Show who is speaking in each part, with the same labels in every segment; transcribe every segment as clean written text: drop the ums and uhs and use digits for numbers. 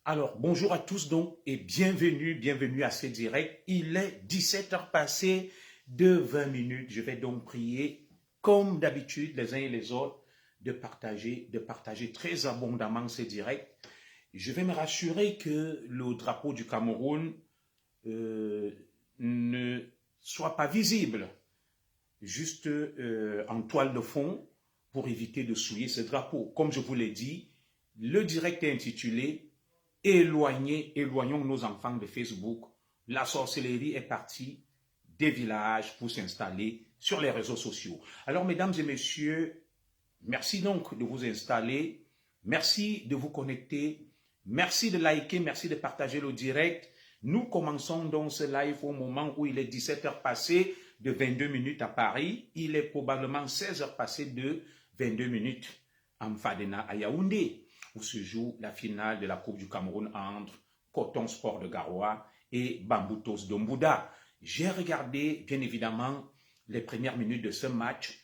Speaker 1: Alors, bonjour à tous donc et bienvenue à ce direct. Il est 17 heures passées de 20 minutes. Je vais donc prier, comme d'habitude, les uns et les autres, de partager très abondamment ce direct. Je vais me rassurer que le drapeau du Cameroun ne soit pas visible, juste en toile de fond, pour éviter de souiller ce drapeau. Comme je vous l'ai dit, le direct est intitulé « Éloignons nos enfants de Facebook ». La sorcellerie est partie des villages pour s'installer sur les réseaux sociaux. Alors, mesdames et messieurs, merci donc de vous installer, merci de vous connecter, merci de liker, merci de partager le direct. Nous commençons donc ce live au moment où il est 17 heures passées de 22 minutes à Paris. Il est probablement 16 heures passées de 22 minutes en Mfadena à Yaoundé, où se joue la finale de la Coupe du Cameroun entre Coton Sport de Garoua et Bamboutos de Mbouda. J'ai regardé, bien évidemment, les premières minutes de ce match,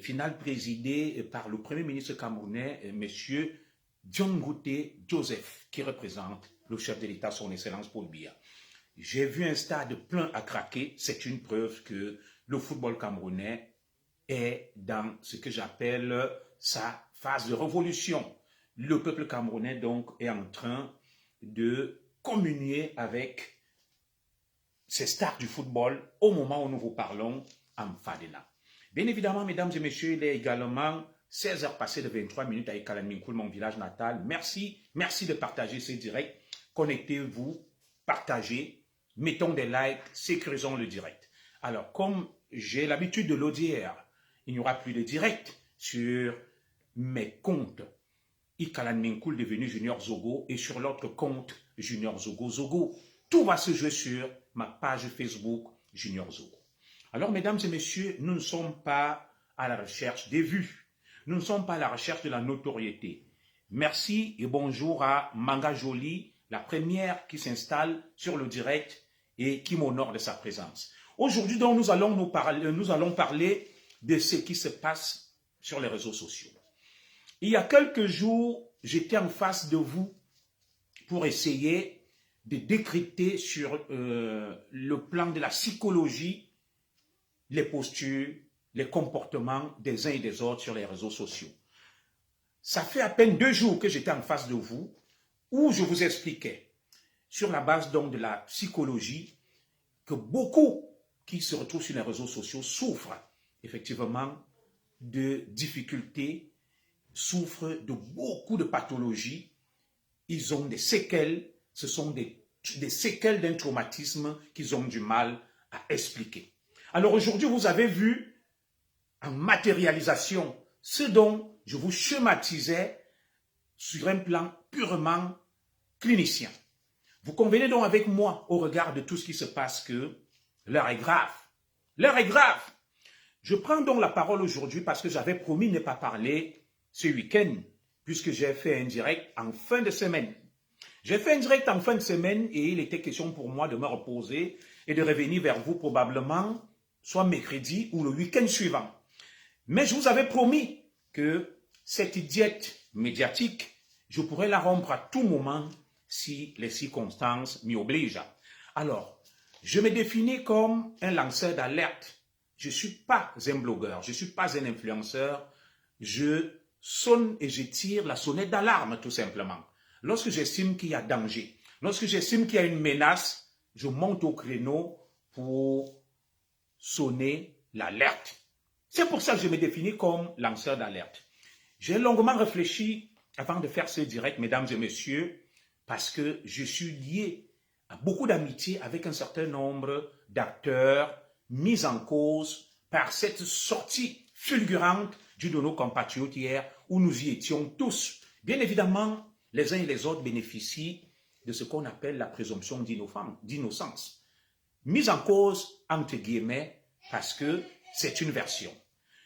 Speaker 1: finale présidée par le Premier ministre camerounais, M. Diongouté Joseph, qui représente le chef de l'État, son Excellence Paul Biya. J'ai vu un stade plein à craquer. C'est une preuve que le football camerounais est dans ce que j'appelle sa phase de révolution. Le peuple camerounais donc est en train de communier avec ces stars du football au moment où nous vous parlons en Mfadena. Bien évidemment, mesdames et messieurs, il est également 16 heures passées de 23 minutes à Ekalanminkoul, mon village natal. Merci de partager ce direct. Connectez-vous, partagez, mettons des likes, sécurisons le direct. Alors, comme j'ai l'habitude de le dire, il n'y aura plus de direct sur mes comptes Ikalanminkoul devenu Junior Zogo et sur l'autre compte Junior Zogo. Tout va se jouer sur ma page Facebook Junior Zogo. Alors, mesdames et messieurs, nous ne sommes pas à la recherche des vues. Nous ne sommes pas à la recherche de la notoriété. Merci et bonjour à Manga Jolie, la première qui s'installe sur le direct et qui m'honore de sa présence. Aujourd'hui, donc, nous allons parler de ce qui se passe sur les réseaux sociaux. Il y a quelques jours, j'étais en face de vous pour essayer de décrypter sur le plan de la psychologie les postures, les comportements des uns et des autres sur les réseaux sociaux. Ça fait à peine 2 jours que j'étais en face de vous où je vous expliquais sur la base donc de la psychologie que beaucoup qui se retrouvent sur les réseaux sociaux souffrent effectivement de difficultés, souffrent de beaucoup de pathologies. Ils ont des séquelles, ce sont des séquelles d'un traumatisme qu'ils ont du mal à expliquer. Alors aujourd'hui, vous avez vu en matérialisation ce dont je vous schématisais sur un plan purement clinicien. Vous convenez donc avec moi au regard de tout ce qui se passe que l'heure est grave. L'heure est grave. Je prends donc la parole aujourd'hui parce que j'avais promis de ne pas parler ce week-end puisque j'ai fait un direct en fin de semaine. J'ai fait un direct en fin de semaine et il était question pour moi de me reposer et de revenir vers vous probablement soit mercredi ou le week-end suivant. Mais je vous avais promis que cette diète médiatique, je pourrais la rompre à tout moment si les circonstances m'y obligent. Alors, je me définis comme un lanceur d'alerte. Je ne suis pas un blogueur, je ne suis pas un influenceur. Je sonne et je tire la sonnette d'alarme tout simplement. Lorsque j'estime qu'il y a danger, lorsque j'estime qu'il y a une menace, je monte au créneau pour sonner l'alerte. C'est pour ça que je me définis comme lanceur d'alerte. J'ai longuement réfléchi avant de faire ce direct, mesdames et messieurs, parce que je suis lié à beaucoup d'amitié avec un certain nombre d'acteurs mis en cause par cette sortie fulgurante d'une de nos compatriotes hier où nous y étions tous. Bien évidemment, les uns et les autres bénéficient de ce qu'on appelle la présomption d'innocence. Mise en cause, entre guillemets, parce que c'est une version.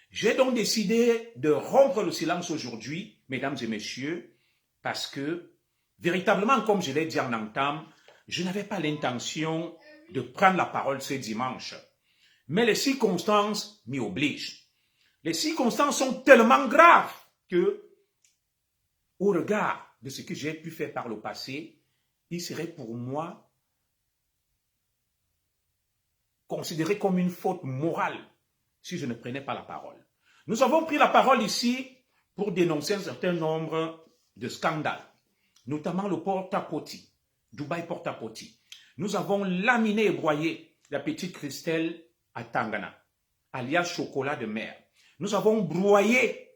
Speaker 1: J'ai donc décidé de rompre le silence aujourd'hui, mesdames et messieurs, parce que, véritablement, comme je l'ai dit en entame, je n'avais pas l'intention de prendre la parole ce dimanche. Mais les circonstances m'y obligent. Les circonstances sont tellement graves que, au regard de ce que j'ai pu faire par le passé, il serait pour moi considéré comme une faute morale si je ne prenais pas la parole. Nous avons pris la parole ici pour dénoncer un certain nombre de scandales, notamment le porte-à-potty, Dubaï porte-à-potty. Nous avons laminé et broyé la petite Christelle à Tangana, alias chocolat de mer. Nous avons broyé,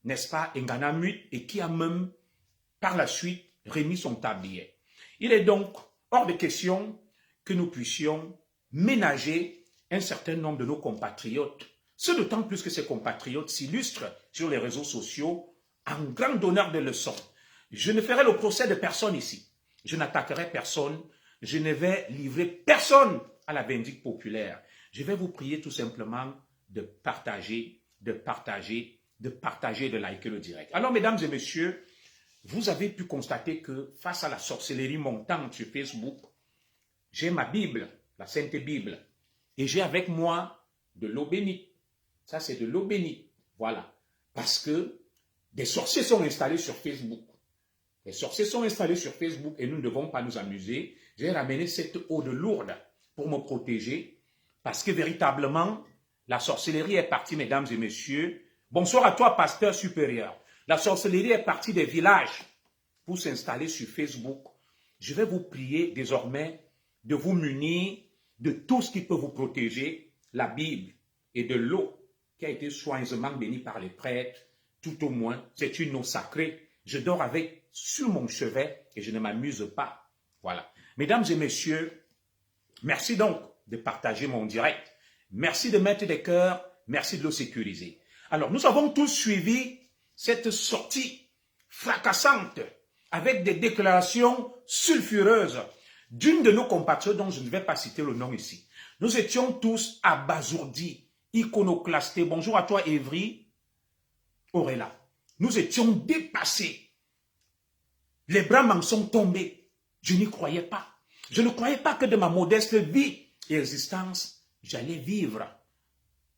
Speaker 1: n'est-ce pas, Ngana Mut, et qui a même, par la suite, remis son tablier. Il est donc hors de question que nous puissions ménager un certain nombre de nos compatriotes, ce d'autant plus que ces compatriotes s'illustrent sur les réseaux sociaux en grand donneur de leçons. Je ne ferai le procès de personne ici. Je n'attaquerai personne. Je ne vais livrer personne à la vindicte populaire. Je vais vous prier tout simplement de partager, de liker le direct. Alors, mesdames et messieurs, vous avez pu constater que face à la sorcellerie montante sur Facebook, j'ai ma Bible, la Sainte Bible, et j'ai avec moi de l'eau bénite. Ça, c'est de l'eau bénite. Voilà. Parce que des sorciers sont installés sur Facebook. Les sorciers sont installés sur Facebook et nous ne devons pas nous amuser. J'ai ramené cette eau de Lourdes pour me protéger parce que véritablement, la sorcellerie est partie, mesdames et messieurs. Bonsoir à toi, pasteur supérieur. La sorcellerie est partie des villages pour s'installer sur Facebook. Je vais vous prier désormais de vous munir de tout ce qui peut vous protéger, la Bible et de l'eau qui a été soigneusement bénie par les prêtres. Tout au moins, c'est une eau sacrée. Je dors avec sur mon chevet et je ne m'amuse pas. Voilà. Mesdames et messieurs, merci donc de partager mon direct. Merci de mettre des cœurs. Merci de le sécuriser. Alors, nous avons tous suivi cette sortie fracassante avec des déclarations sulfureuses d'une de nos compatriotes dont je ne vais pas citer le nom ici. Nous étions tous abasourdis, iconoclastés. Bonjour à toi, Évry, Auréla. Nous étions dépassés. Les bras m'en sont tombés. Je n'y croyais pas. Je ne croyais pas que de ma modeste vie et existence, j'allais vivre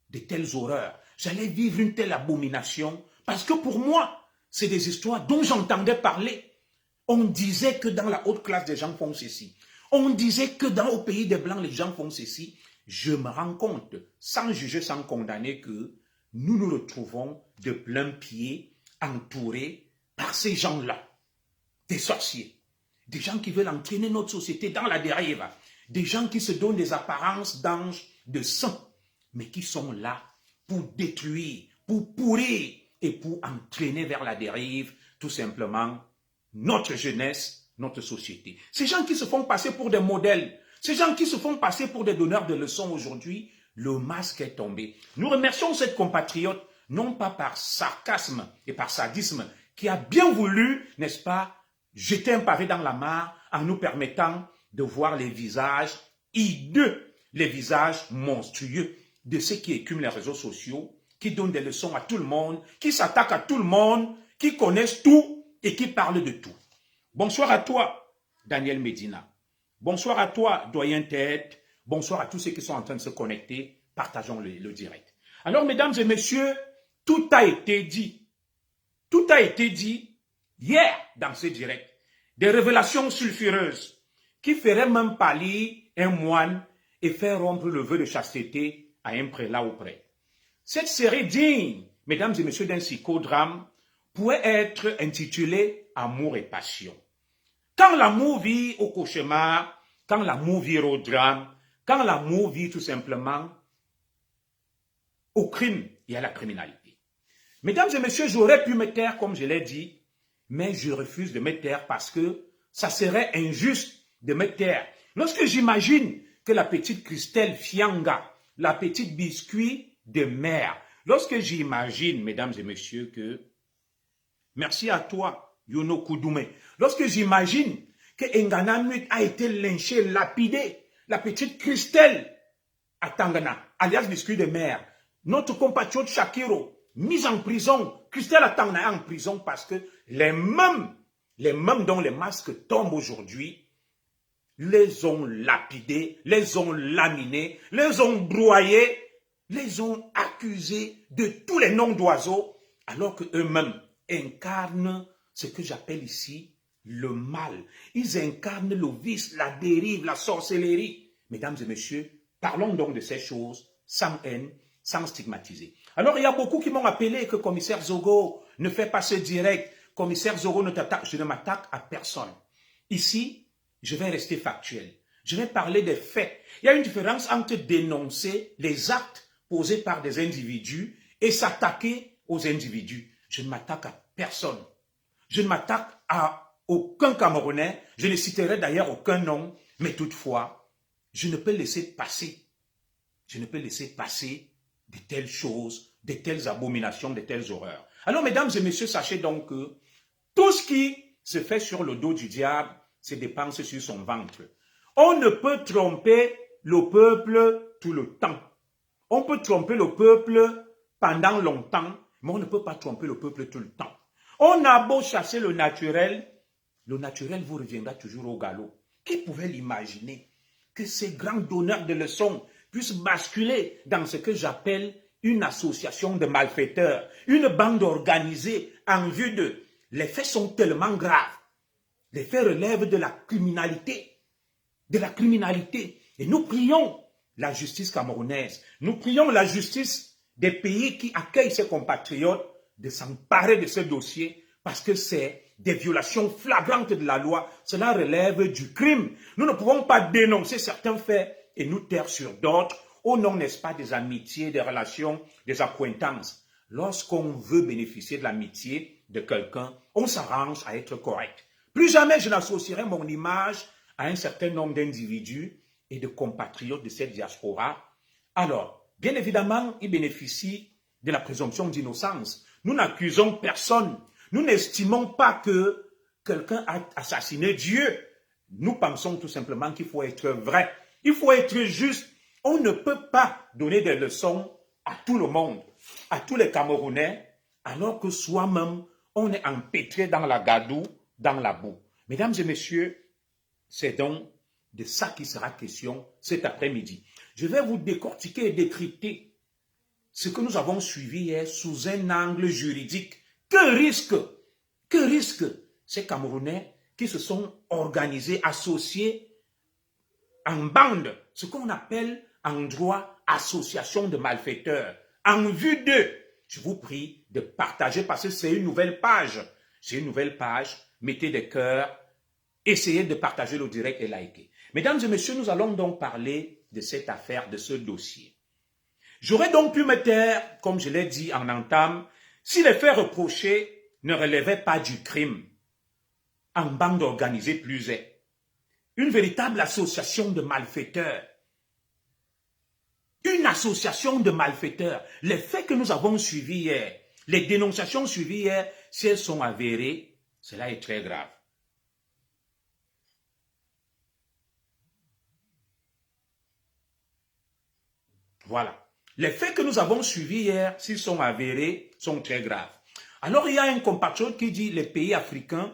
Speaker 1: de telles horreurs. J'allais vivre une telle abomination. Parce que pour moi, c'est des histoires dont j'entendais parler. On disait que dans la haute classe, des gens font ceci. On disait que au pays des Blancs, les gens font ceci. Je me rends compte, sans juger, sans condamner, que nous nous retrouvons de plein pied, entourés par ces gens-là. Des sorciers. Des gens qui veulent entraîner notre société dans la dérive. Des gens qui se donnent des apparences d'anges, de saints, mais qui sont là pour détruire, pour pourrir et pour entraîner vers la dérive, tout simplement, notre jeunesse, notre société. Ces gens qui se font passer pour des modèles, ces gens qui se font passer pour des donneurs de leçons aujourd'hui, le masque est tombé. Nous remercions cette compatriote, non pas par sarcasme et par sadisme, qui a bien voulu, n'est-ce pas, jeter un pavé dans la mare en nous permettant de voir les visages hideux, les visages monstrueux de ceux qui écument les réseaux sociaux, qui donnent des leçons à tout le monde, qui s'attaquent à tout le monde, qui connaissent tout et qui parlent de tout. Bonsoir à toi, Daniel Medina. Bonsoir à toi, Doyen Tête. Bonsoir à tous ceux qui sont en train de se connecter. Partageons le direct. Alors, mesdames et messieurs, tout a été dit. Tout a été dit hier dans ce direct. Des révélations sulfureuses qui feraient même pâlir un moine et faire rompre le vœu de chasteté à un prélat ou prêtre. Cette série digne, mesdames et messieurs, d'un psychodrame pourrait être intitulée « Amour et passion ». Quand l'amour vit au cauchemar, quand l'amour vit au drame, quand l'amour vit tout simplement au crime et à la criminalité. Mesdames et messieurs, j'aurais pu me taire comme je l'ai dit, mais je refuse de me taire parce que ça serait injuste de me taire. Lorsque j'imagine que la petite Christelle Fianga, la petite biscuit de mer, lorsque j'imagine, mesdames et messieurs, que, merci à toi, Yono Koudoumé, lorsque j'imagine que Ngana Mut a été lynché, lapidé, la petite Christelle à Tangana, alias biscuit de mer, notre compatriote Shakiro, mise en prison, Christelle à Tangana en prison parce que les mêmes dont les masques tombent aujourd'hui, les ont lapidés, les ont laminés, les ont broyés, les ont accusés de tous les noms d'oiseaux, alors qu'eux-mêmes incarnent ce que j'appelle ici le mal. Ils incarnent le vice, la dérive, la sorcellerie. Mesdames et messieurs, parlons donc de ces choses sans haine, sans stigmatiser. Alors, il y a beaucoup qui m'ont appelé que commissaire Zogo ne fait pas ce direct. Commissaire Zogo ne t'attaque. Je ne m'attaque à personne. Ici, je vais rester factuel. Je vais parler des faits. Il y a une différence entre dénoncer les actes posés par des individus et s'attaquer aux individus. Je ne m'attaque à personne. Je ne m'attaque à aucun Camerounais. Je ne citerai d'ailleurs aucun nom. Mais toutefois, je ne peux laisser passer. Je ne peux laisser passer de telles choses, de telles abominations, de telles horreurs. Alors, mesdames et messieurs, sachez donc que tout ce qui se fait sur le dos du diable se dépense sur son ventre. On ne peut tromper le peuple tout le temps. On peut tromper le peuple pendant longtemps, mais on ne peut pas tromper le peuple tout le temps. On a beau chasser le naturel vous reviendra toujours au galop. Qui pouvait l'imaginer que ces grands donneurs de leçons puissent basculer dans ce que j'appelle une association de malfaiteurs, une bande organisée en vue de... Les faits sont tellement graves. Les faits relèvent de la criminalité. Et nous prions la justice camerounaise, nous prions la justice des pays qui accueillent ces compatriotes de s'emparer de ce dossier parce que c'est des violations flagrantes de la loi. Cela relève du crime. Nous ne pouvons pas dénoncer certains faits et nous taire sur d'autres au nom, n'est-ce pas, des amitiés, des relations, des accointances. Lorsqu'on veut bénéficier de l'amitié de quelqu'un, on s'arrange à être correct. Plus jamais je n'associerai mon image à un certain nombre d'individus et de compatriotes de cette diaspora. Alors, bien évidemment, ils bénéficient de la présomption d'innocence. Nous n'accusons personne. Nous n'estimons pas que quelqu'un a assassiné Dieu. Nous pensons tout simplement qu'il faut être vrai. Il faut être juste. On ne peut pas donner des leçons à tout le monde, à tous les Camerounais, alors que soi-même, on est empêtré dans la gadoue, dans la boue. Mesdames et messieurs, c'est donc de ça qui sera question cet après-midi. Je vais vous décortiquer et décrypter ce que nous avons suivi hier sous un angle juridique. Que risquent ces Camerounais qui se sont organisés, associés en bande, ce qu'on appelle en droit association de malfaiteurs, en vue d'eux. Je vous prie de partager parce que c'est une nouvelle page. C'est une nouvelle page. Mettez des cœurs. Essayez de partager le direct et liker. Mesdames et messieurs, nous allons donc parler de cette affaire, de ce dossier. J'aurais donc pu me taire, comme je l'ai dit en entame, si les faits reprochés ne relevaient pas du crime, en bande organisée plus est. Une véritable association de malfaiteurs. Une association de malfaiteurs. Les faits que nous avons suivis hier, les dénonciations suivies hier, si elles sont avérées, cela est très grave. Voilà. Les faits que nous avons suivis hier, s'ils sont avérés, sont très graves. Alors, il y a un compatriote qui dit les pays africains,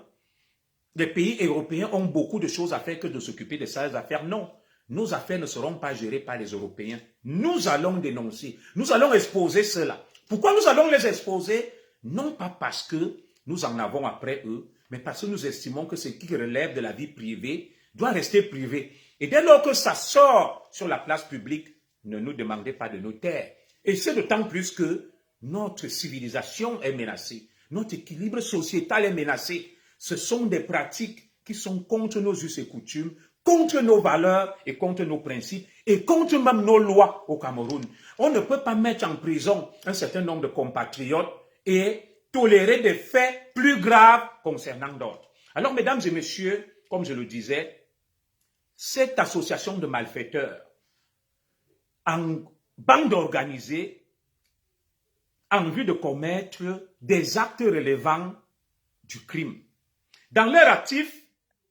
Speaker 1: les pays européens ont beaucoup de choses à faire que de s'occuper de ces affaires. Non, nos affaires ne seront pas gérées par les Européens. Nous allons dénoncer, nous allons exposer cela. Pourquoi nous allons les exposer? Non pas parce que nous en avons après eux, mais parce que nous estimons que ce qui relève de la vie privée doit rester privé. Et dès lors que ça sort sur la place publique, ne nous demandez pas de nous taire. Et c'est d'autant plus que notre civilisation est menacée. Notre équilibre sociétal est menacé. Ce sont des pratiques qui sont contre nos us et coutumes, contre nos valeurs et contre nos principes et contre même nos lois au Cameroun. On ne peut pas mettre en prison un certain nombre de compatriotes et tolérer des faits plus graves concernant d'autres. Alors, mesdames et messieurs, comme je le disais, cette association de malfaiteurs en bande organisée en vue de commettre des actes relevant du crime. Dans leur actif,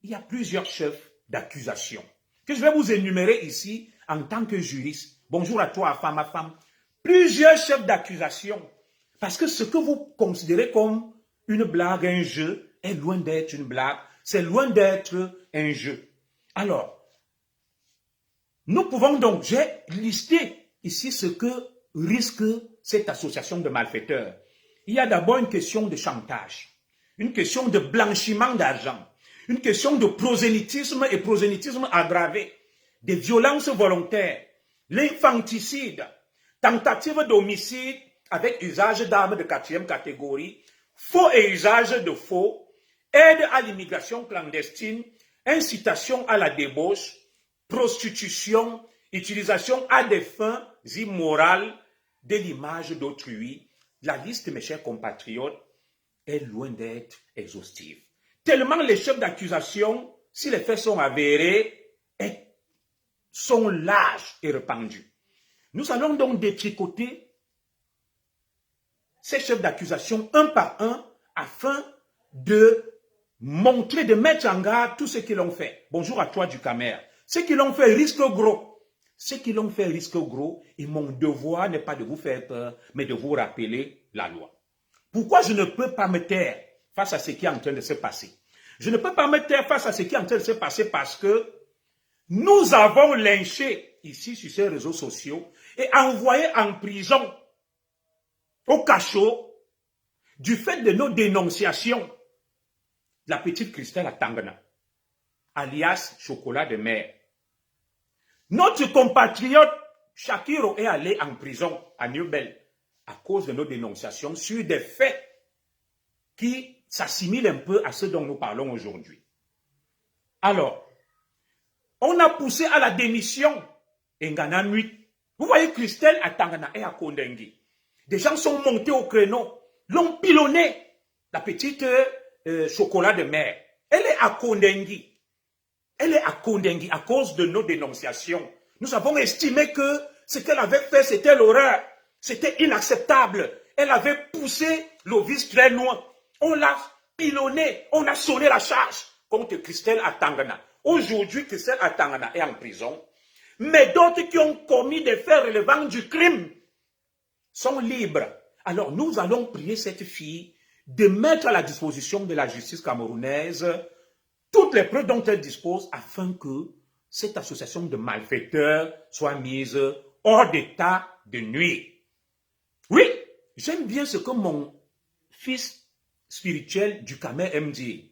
Speaker 1: il y a plusieurs chefs d'accusation que je vais vous énumérer ici en tant que juriste. Bonjour à toi, femme à femme. Plusieurs chefs d'accusation. Parce que ce que vous considérez comme une blague, un jeu, est loin d'être une blague. C'est loin d'être un jeu. Alors, nous pouvons donc, j'ai listé ici ce que risque cette association de malfaiteurs. Il y a d'abord une question de chantage, une question de blanchiment d'argent, une question de prosélytisme et prosélytisme aggravé, des violences volontaires, l'infanticide, tentative d'homicide avec usage d'armes de 4e catégorie, faux et usage de faux, aide à l'immigration clandestine, incitation à la débauche, prostitution, utilisation à des fins immorales de l'image d'autrui. La liste, mes chers compatriotes, est loin d'être exhaustive. Tellement les chefs d'accusation, si les faits sont avérés, sont larges et répandus. Nous allons donc détricoter ces chefs d'accusation un par un afin de montrer, de mettre en garde tout ce qu'ils ont fait. Bonjour à toi du Camer. Ceux qui l'ont fait risquent gros. Ceux qui l'ont fait risquent gros et mon devoir n'est pas de vous faire peur, mais de vous rappeler la loi. Pourquoi je ne peux pas me taire face à ce qui est en train de se passer? Je ne peux pas me taire face à ce qui est en train de se passer parce que nous avons lynché ici sur ces réseaux sociaux et envoyé en prison, au cachot, du fait de nos dénonciations, la petite Christelle Atangana, alias Chocolat de mer. Notre compatriote Shakiro est allé en prison à Newbel à cause de nos dénonciations sur des faits qui s'assimilent un peu à ce dont nous parlons aujourd'hui. Alors, on a poussé à la démission Ngana Nuit. Vous voyez, Christelle Atangana et à Kondengi. Des gens sont montés au créneau, l'ont pilonné, la petite Chocolat de mer. Elle est à Kondengi. Elle est à Kondengi à cause de nos dénonciations. Nous avons estimé que ce qu'elle avait fait, c'était l'horreur. C'était inacceptable. Elle avait poussé le vice très loin. On l'a pilonné, on a sonné la charge contre Christelle Atangana. Aujourd'hui, Christelle Atangana est en prison. Mais d'autres qui ont commis des faits relevant du crime sont libres. Alors nous allons prier cette fille de mettre à la disposition de la justice camerounaise toutes les preuves dont elle dispose afin que cette association de malfaiteurs soit mise hors d'état de nuire. Oui, j'aime bien ce que mon fils spirituel du Camer aime dire.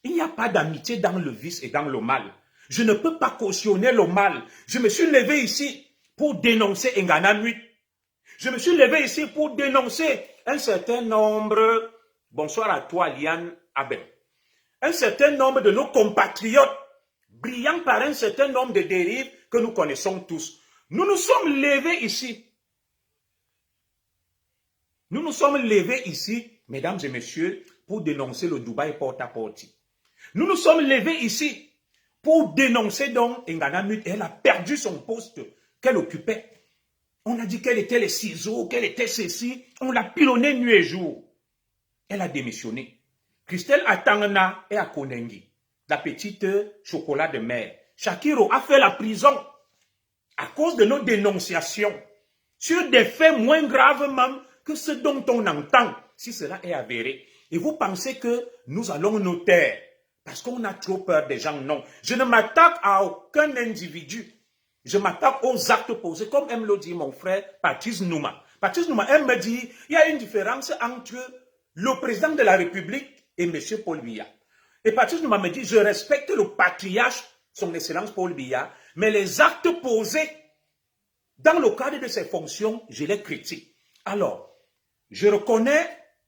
Speaker 1: Il n'y a pas d'amitié dans le vice et dans le mal. Je ne peux pas cautionner le mal. Je me suis levé ici pour dénoncer Ngana Nuit. Je me suis levé ici pour dénoncer un certain nombre, bonsoir à toi Liane Abel, un certain nombre de nos compatriotes, brillants par un certain nombre de dérives que nous connaissons tous. Nous nous sommes levés ici. Nous nous sommes levés ici, mesdames et messieurs, pour dénoncer le Dubaï porte-à-porte. Nous nous sommes levés ici pour dénoncer donc Ngana Nuit. Elle a perdu son poste qu'elle occupait. On a dit qu'elle était les ciseaux, qu'elle était ceci. On l'a pilonnée nuit et jour. Elle a démissionné. Christelle Atangana est à Kondengi. La petite Chocolat de mer. Shakiro a fait la prison à cause de nos dénonciations sur des faits moins graves même que ce dont on entend, si cela est avéré. Et vous pensez que nous allons nous taire parce qu'on a trop peur des gens? Non. Je ne m'attaque à aucun individu. Je m'attaque aux actes posés, comme aime le dit mon frère Patrice Nouma. Patrice Nouma aime me dire il y a une différence entre le président de la République et M. Paul Biya. Et Patrice Nouma me dit je respecte le patriarche, son Excellence Paul Biya, mais les actes posés dans le cadre de ses fonctions, je les critique. Alors, je reconnais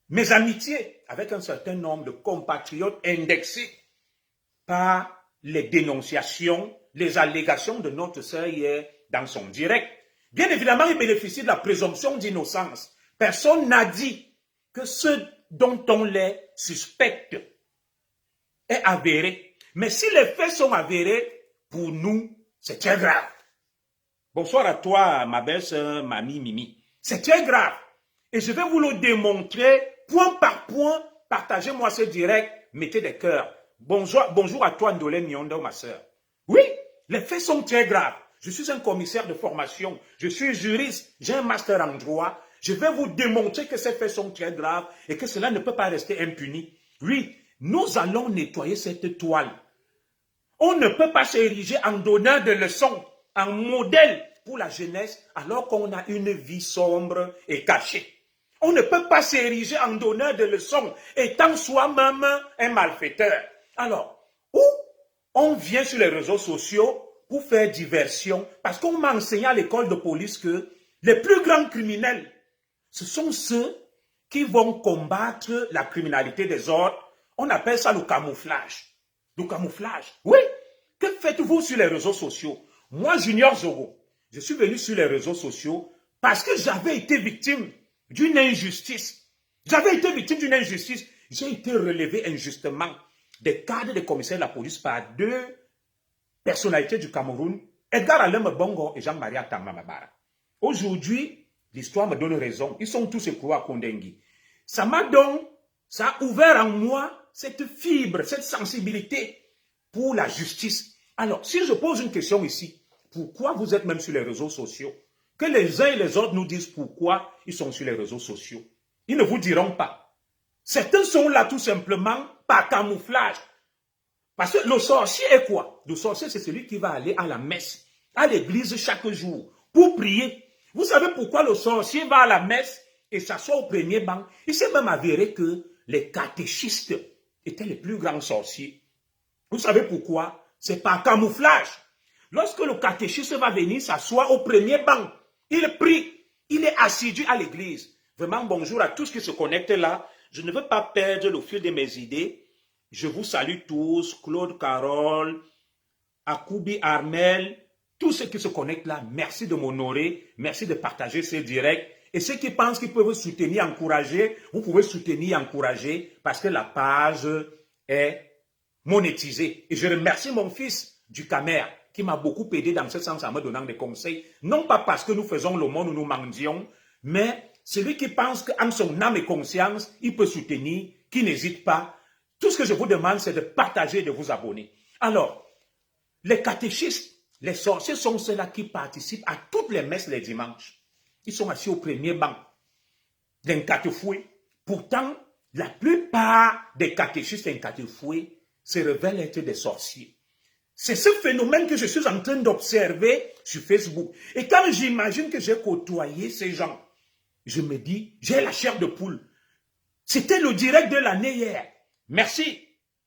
Speaker 1: mes amitiés avec un certain nombre de compatriotes indexés par les dénonciations, les allégations de notre sœur hier dans son direct. Bien évidemment, il bénéficie de la présomption d'innocence. Personne n'a dit que ce dont on les suspecte est avéré. Mais si les faits sont avérés, pour nous, c'est très grave. Bonsoir à toi, ma belle-sœur, mamie Mimi. C'est très grave. Et je vais vous le démontrer point par point. Partagez-moi ce direct, mettez des cœurs. Bonjour à toi, Ndolène Nyondo, ma sœur. Oui, les faits sont très graves. Je suis un commissaire de formation, je suis juriste, j'ai un master en droit. Je vais vous démontrer que ces faits sont très graves et que cela ne peut pas rester impuni. Oui, nous allons nettoyer cette toile. On ne peut pas s'ériger en donneur de leçons, en modèle pour la jeunesse, alors qu'on a une vie sombre et cachée. On ne peut pas s'ériger en donneur de leçons, étant soi-même un malfaiteur. Alors, on vient sur les réseaux sociaux pour faire diversion, parce qu'on m'a enseigné à l'école de police que les plus grands criminels, ce sont ceux qui vont combattre la criminalité des autres. On appelle ça le camouflage. Le camouflage. Oui. Que faites-vous sur les réseaux sociaux? Moi, Junior Zogo, je suis venu sur les réseaux sociaux parce que j'avais été victime d'une injustice. J'avais été victime d'une injustice. J'ai été relevé injustement des cadres des commissaires de la police par deux personnalités du Cameroun, Edgar Alem Bongo et Jean-Marie Atama Mabara. Aujourd'hui, l'histoire me donne raison. Ils sont tous écroués à Kondengui. Ça a ouvert en moi cette fibre, cette sensibilité pour la justice. Alors, si je pose une question ici, pourquoi vous êtes même sur les réseaux sociaux? Que les uns et les autres nous disent pourquoi ils sont sur les réseaux sociaux. Ils ne vous diront pas. Certains sont là tout simplement par camouflage. Parce que le sorcier est quoi? Le sorcier, c'est celui qui va aller à la messe, à l'église chaque jour, pour prier. Vous savez pourquoi le sorcier va à la messe et s'assoit au premier banc? Il s'est même avéré que les catéchistes étaient les plus grands sorciers. Vous savez pourquoi? C'est par camouflage. Lorsque le catéchiste va venir s'asseoir au premier banc, il prie, il est assidu à l'église. Vraiment, bonjour à tous qui se connectent là. Je ne veux pas perdre le fil de mes idées. Je vous salue tous, Claude Carole, Akoubi Armel, tous ceux qui se connectent là. Merci de m'honorer, merci de partager ces directs. Et ceux qui pensent qu'ils peuvent soutenir, encourager, vous pouvez soutenir, encourager, parce que la page est monétisée. Et je remercie mon fils du Camer, qui m'a beaucoup aidé dans ce sens en me donnant des conseils. Non pas parce que nous faisons le monde où nous mendions, mais celui qui pense qu'en son âme et conscience, il peut soutenir, qui n'hésite pas. Tout ce que je vous demande, c'est de partager et de vous abonner. Alors, les catéchistes, les sorciers sont ceux-là qui participent à toutes les messes les dimanches. Ils sont assis au premier banc d'un catefoué. Pourtant, la plupart des catéchistes et catefoués se révèlent être des sorciers. C'est ce phénomène que je suis en train d'observer sur Facebook. Et quand j'imagine que j'ai côtoyé ces gens, je me dis, j'ai la chair de poule. C'était le direct de l'année hier. Merci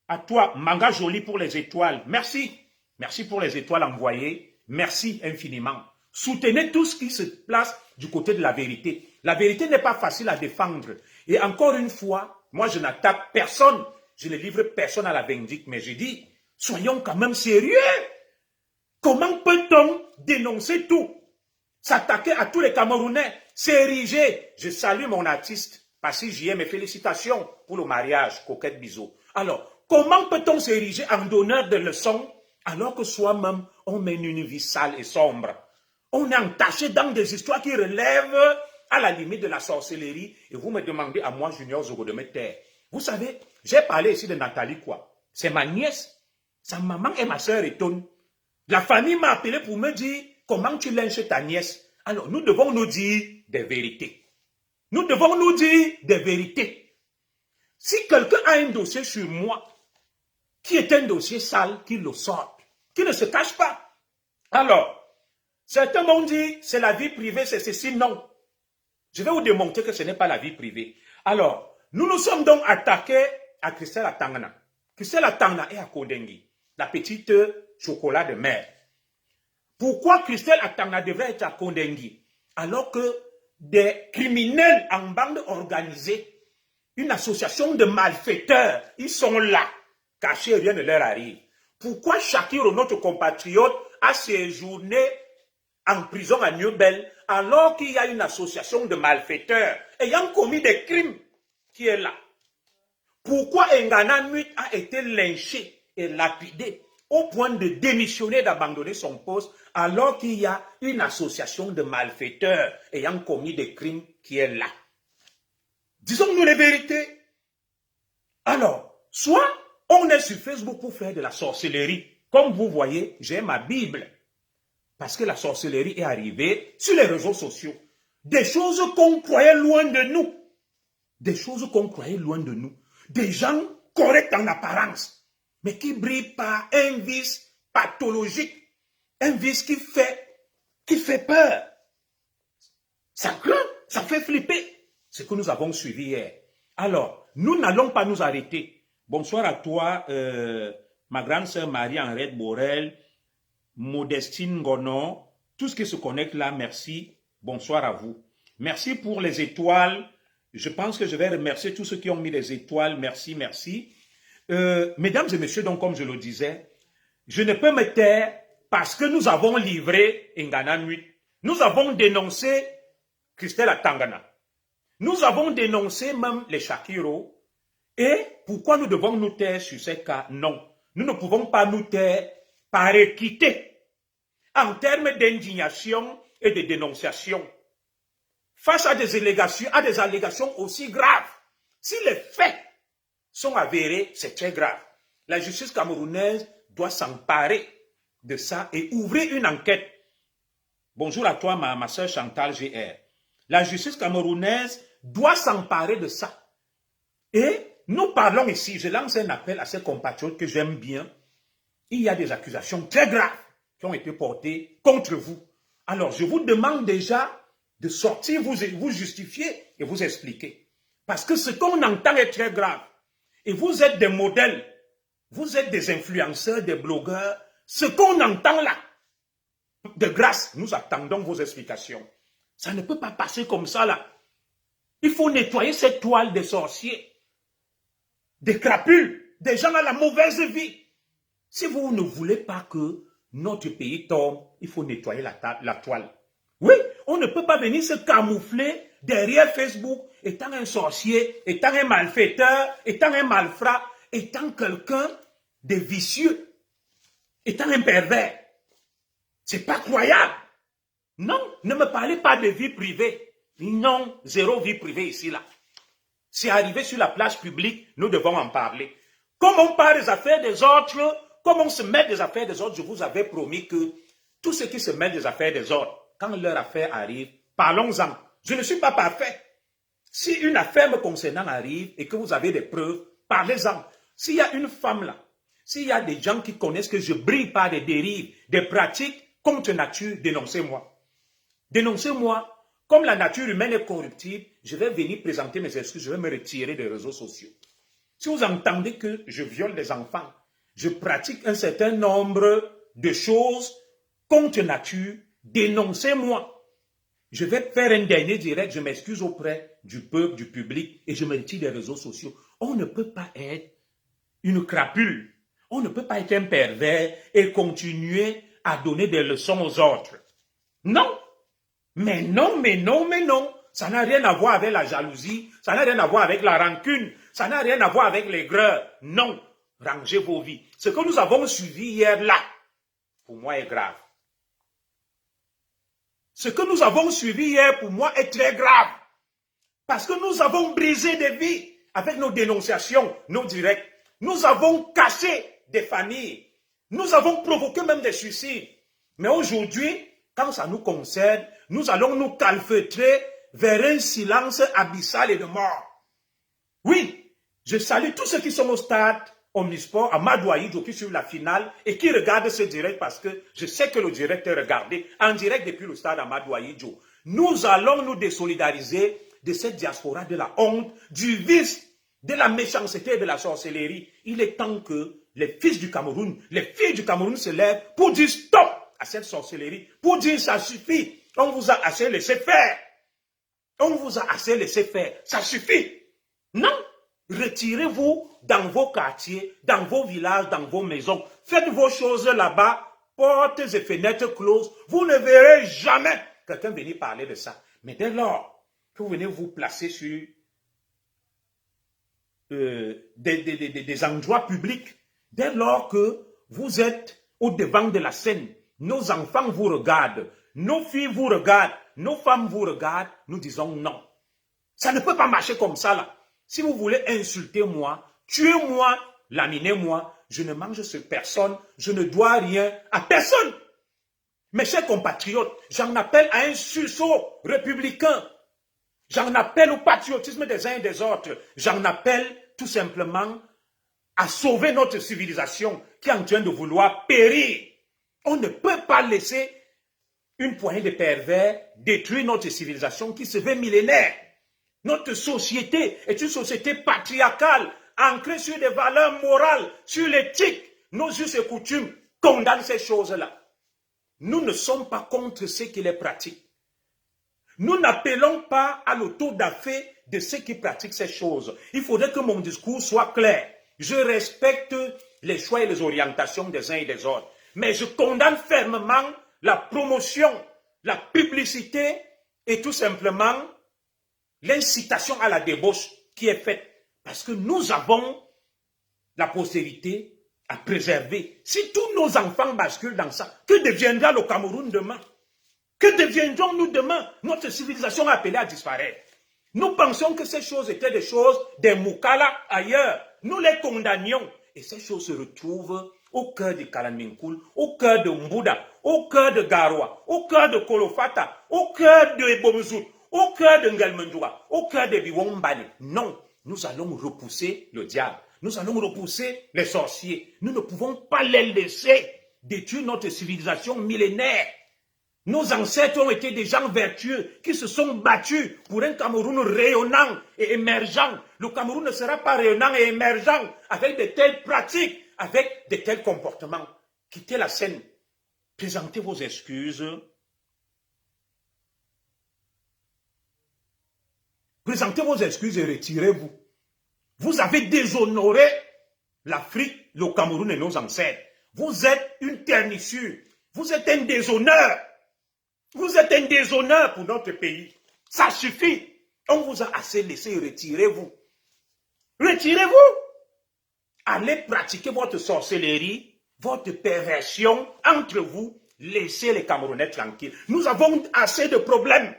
Speaker 1: à toi, Manga Jolie, pour les étoiles. Merci. Merci pour les étoiles envoyées. Merci infiniment. Soutenez tout ce qui se place du côté de la vérité. La vérité n'est pas facile à défendre. Et encore une fois, moi je n'attaque personne. Je ne livre personne à la vindicte. Mais je dis, soyons quand même sérieux. Comment peut-on dénoncer tout? S'attaquer à tous les Camerounais, s'ériger. Je salue mon artiste, Passy JM, mes félicitations pour le mariage, Coquette Bisou. Alors, comment peut-on s'ériger en donneur de leçons alors que soi-même, on mène une vie sale et sombre? On est entaché dans des histoires qui relèvent à la limite de la sorcellerie. Et vous me demandez à moi, Junior Zogo, de me taire. Vous savez, j'ai parlé ici de Nathalie, quoi. C'est ma nièce. Sa maman et ma soeur étonnent. La famille m'a appelé pour me dire comment tu lynches ta nièce. Alors, nous devons nous dire des vérités. Nous devons nous dire des vérités. Si quelqu'un a un dossier sur moi, qui est un dossier sale, qu'il le sorte, qu'il ne se cache pas. Alors, certains m'ont dit, c'est la vie privée, c'est ceci. Non. Je vais vous démontrer que ce n'est pas la vie privée. Alors, nous nous sommes donc attaqués à Christelle Atangana. Christelle Atangana est à Kondengui, la petite chocolat de mer. Pourquoi Christelle Atangana devrait être à Kondengui alors que des criminels en bande organisée, une association de malfaiteurs, ils sont là, cachés, rien ne leur arrive. Pourquoi Shakiro, notre compatriote, a séjourné en prison à Newbel alors qu'il y a une association de malfaiteurs ayant commis des crimes qui est là? Pourquoi Ngana Nuit a été lynché et lapidé au point de démissionner, d'abandonner son poste alors qu'il y a une association de malfaiteurs ayant commis des crimes qui est là? Disons-nous les vérités. Alors, soit on est sur Facebook pour faire de la sorcellerie. Comme vous voyez, j'ai ma Bible. Parce que la sorcellerie est arrivée sur les réseaux sociaux. Des choses qu'on croyait loin de nous. Des choses qu'on croyait loin de nous. Des gens corrects en apparence, mais qui brillent par un vice pathologique. Un vice qui fait peur. Ça craint, ça fait flipper. Ce que nous avons suivi hier. Alors, nous n'allons pas nous arrêter. Bonsoir à toi, ma grande sœur Marie-Henriette Borel, Modestine Gonon, tout ce qui se connecte là, merci. Bonsoir à vous. Merci pour les étoiles. Je pense que je vais remercier tous ceux qui ont mis les étoiles. Merci, merci. Mesdames et messieurs, donc comme je le disais, je ne peux me taire parce que nous avons livré Ngana Nuit. Nous avons dénoncé Christelle Atangana. Nous avons dénoncé même les Shakiro. Et pourquoi nous devons nous taire sur ces cas? Non. Nous ne pouvons pas nous taire par équité en termes d'indignation et de dénonciation. Face à des allégations aussi graves, si les faits sont avérés, c'est très grave. La justice camerounaise doit s'emparer de ça et ouvrir une enquête. Bonjour à toi, ma soeur Chantal GR. La justice camerounaise doit s'emparer de ça. Et nous parlons ici, je lance un appel à ces compatriotes que j'aime bien. Il y a des accusations très graves qui ont été portées contre vous. Alors, je vous demande déjà de sortir, vous justifier et vous expliquer. Parce que ce qu'on entend est très grave. Et vous êtes des modèles, vous êtes des influenceurs, des blogueurs. Ce qu'on entend là, de grâce, nous attendons vos explications. Ça ne peut pas passer comme ça là. Il faut nettoyer cette toile des sorciers, des crapules, des gens à la mauvaise vie. Si vous ne voulez pas que notre pays tombe, il faut nettoyer la toile. Oui, on ne peut pas venir se camoufler derrière Facebook, étant un sorcier, étant un malfaiteur, étant un malfrat, étant quelqu'un de vicieux, étant un pervers. C'est pas croyable. Non, ne me parlez pas de vie privée. Non, zéro vie privée ici, là. C'est arrivé sur la place publique, nous devons en parler. Comme on parle des affaires des autres, comme on se met des affaires des autres, je vous avais promis que tous ceux qui se mettent des affaires des autres, quand leur affaire arrive, parlons-en. Je ne suis pas parfait. Si une affaire me concernant arrive et que vous avez des preuves, parlez-en. S'il y a une femme là, s'il y a des gens qui connaissent que je brille par des dérives, des pratiques contre nature, dénoncez-moi. Dénoncez-moi. Comme la nature humaine est corruptible, je vais venir présenter mes excuses, je vais me retirer des réseaux sociaux. Si vous entendez que je viole des enfants, je pratique un certain nombre de choses contre nature, dénoncez-moi. Je vais faire un dernier direct, je m'excuse auprès du peuple, du public, et je me retire des réseaux sociaux. On ne peut pas être une crapule, on ne peut pas être un pervers et continuer à donner des leçons aux autres. Non, mais non, mais non, mais non. Ça n'a rien à voir avec la jalousie, ça n'a rien à voir avec la rancune, ça n'a rien à voir avec l'aigreur. Non, rangez vos vies. Ce que nous avons suivi hier là, pour moi est grave. Ce que nous avons suivi hier, pour moi, est très grave. Parce que nous avons brisé des vies avec nos dénonciations, nos directs. Nous avons caché des familles. Nous avons provoqué même des suicides. Mais aujourd'hui, quand ça nous concerne, nous allons nous calfeutrer vers un silence abyssal et de mort. Oui, je salue tous ceux qui sont au stade Omnisport, à Madouaïdjo, qui suivent la finale et qui regardent ce direct parce que je sais que le direct est regardé en direct depuis le stade à Madouaïdjo. Nous allons nous désolidariser de cette diaspora de la honte, du vice, de la méchanceté et de la sorcellerie. Il est temps que les fils du Cameroun, les filles du Cameroun se lèvent pour dire stop à cette sorcellerie, pour dire ça suffit. On vous a assez laissé faire. On vous a assez laissé faire. Ça suffit. Non. Retirez-vous dans vos quartiers, dans vos villages, dans vos maisons. Faites vos choses là-bas, portes et fenêtres closes. Vous ne verrez jamais quelqu'un venir parler de ça. Mais dès lors que vous venez vous placer sur des endroits publics, dès lors que vous êtes au devant de la scène, nos enfants vous regardent, nos filles vous regardent, nos femmes vous regardent, nous disons non. Ça ne peut pas marcher comme ça là. Si vous voulez insulter moi, tuez-moi, laminez-moi, je ne mange sur personne, je ne dois rien à personne. Mes chers compatriotes, j'en appelle à un sursaut républicain. J'en appelle au patriotisme des uns et des autres. J'en appelle tout simplement à sauver notre civilisation qui est en train de vouloir périr. On ne peut pas laisser une poignée de pervers détruire notre civilisation qui se veut millénaire. Notre société est une société patriarcale, ancrée sur des valeurs morales, sur l'éthique, nos us et coutumes condamnent ces choses-là. Nous ne sommes pas contre ceux qui les pratiquent. Nous n'appelons pas à l'auto-da-fé de ceux qui pratiquent ces choses. Il faudrait que mon discours soit clair. Je respecte les choix et les orientations des uns et des autres. Mais je condamne fermement la promotion, la publicité et tout simplement l'incitation à la débauche qui est faite. Parce que nous avons la postérité à préserver. Si tous nos enfants basculent dans ça, que deviendra le Cameroun demain? Que deviendrons-nous demain? Notre civilisation appelée à disparaître. Nous pensions que ces choses étaient des choses des Moukala ailleurs. Nous les condamnions. Et ces choses se retrouvent au cœur de Kalaminkoul, au cœur de Mbouda, au cœur de Garoua, au cœur de Kolofata, au cœur de Ebomzout, au cœur de Ngelmendoua, au cœur de Biwombane. Non, nous allons repousser le diable. Nous allons repousser les sorciers. Nous ne pouvons pas les laisser détruire notre civilisation millénaire. Nos ancêtres ont été des gens vertueux qui se sont battus pour un Cameroun rayonnant et émergent. Le Cameroun ne sera pas rayonnant et émergent avec de telles pratiques, avec de tels comportements. Quittez la scène. Présentez vos excuses. Présentez vos excuses et retirez-vous. Vous avez déshonoré l'Afrique, le Cameroun et nos ancêtres. Vous êtes une ternissure. Vous êtes un déshonneur. Vous êtes un déshonneur pour notre pays. Ça suffit. On vous a assez laissé. Retirez-vous. Retirez-vous. Allez pratiquer votre sorcellerie, votre perversion entre vous. Laissez les Camerounais tranquilles. Nous avons assez de problèmes.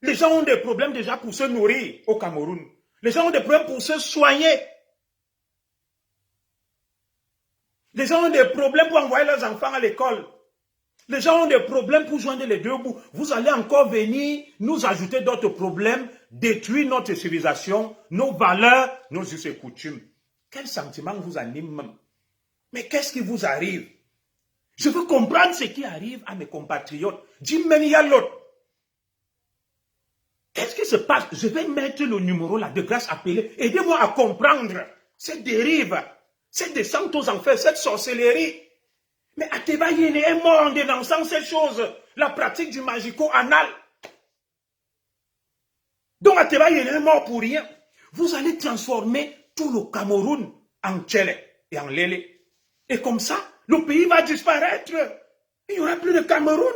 Speaker 1: Les gens ont des problèmes déjà pour se nourrir au Cameroun. Les gens ont des problèmes pour se soigner. Les gens ont des problèmes pour envoyer leurs enfants à l'école. Les gens ont des problèmes pour joindre les deux bouts. Vous allez encore venir nous ajouter d'autres problèmes, détruire notre civilisation, nos valeurs, nos us et coutumes. Quel sentiment vous anime? Mais qu'est-ce qui vous arrive? Je veux comprendre ce qui arrive à mes compatriotes. Dis-moi, qu'est-ce qui se passe? Je vais mettre le numéro là, de grâce appelé. Aidez-moi à comprendre cette dérive, cette descente aux enfers, cette sorcellerie. Mais Ateba Yene est mort en dénonçant ces choses, la pratique du magico-anal. Donc Ateba Yene est mort pour rien. Vous allez transformer tout le Cameroun en Tchele et en Lélé. Et comme ça, le pays va disparaître. Il n'y aura plus de Cameroun.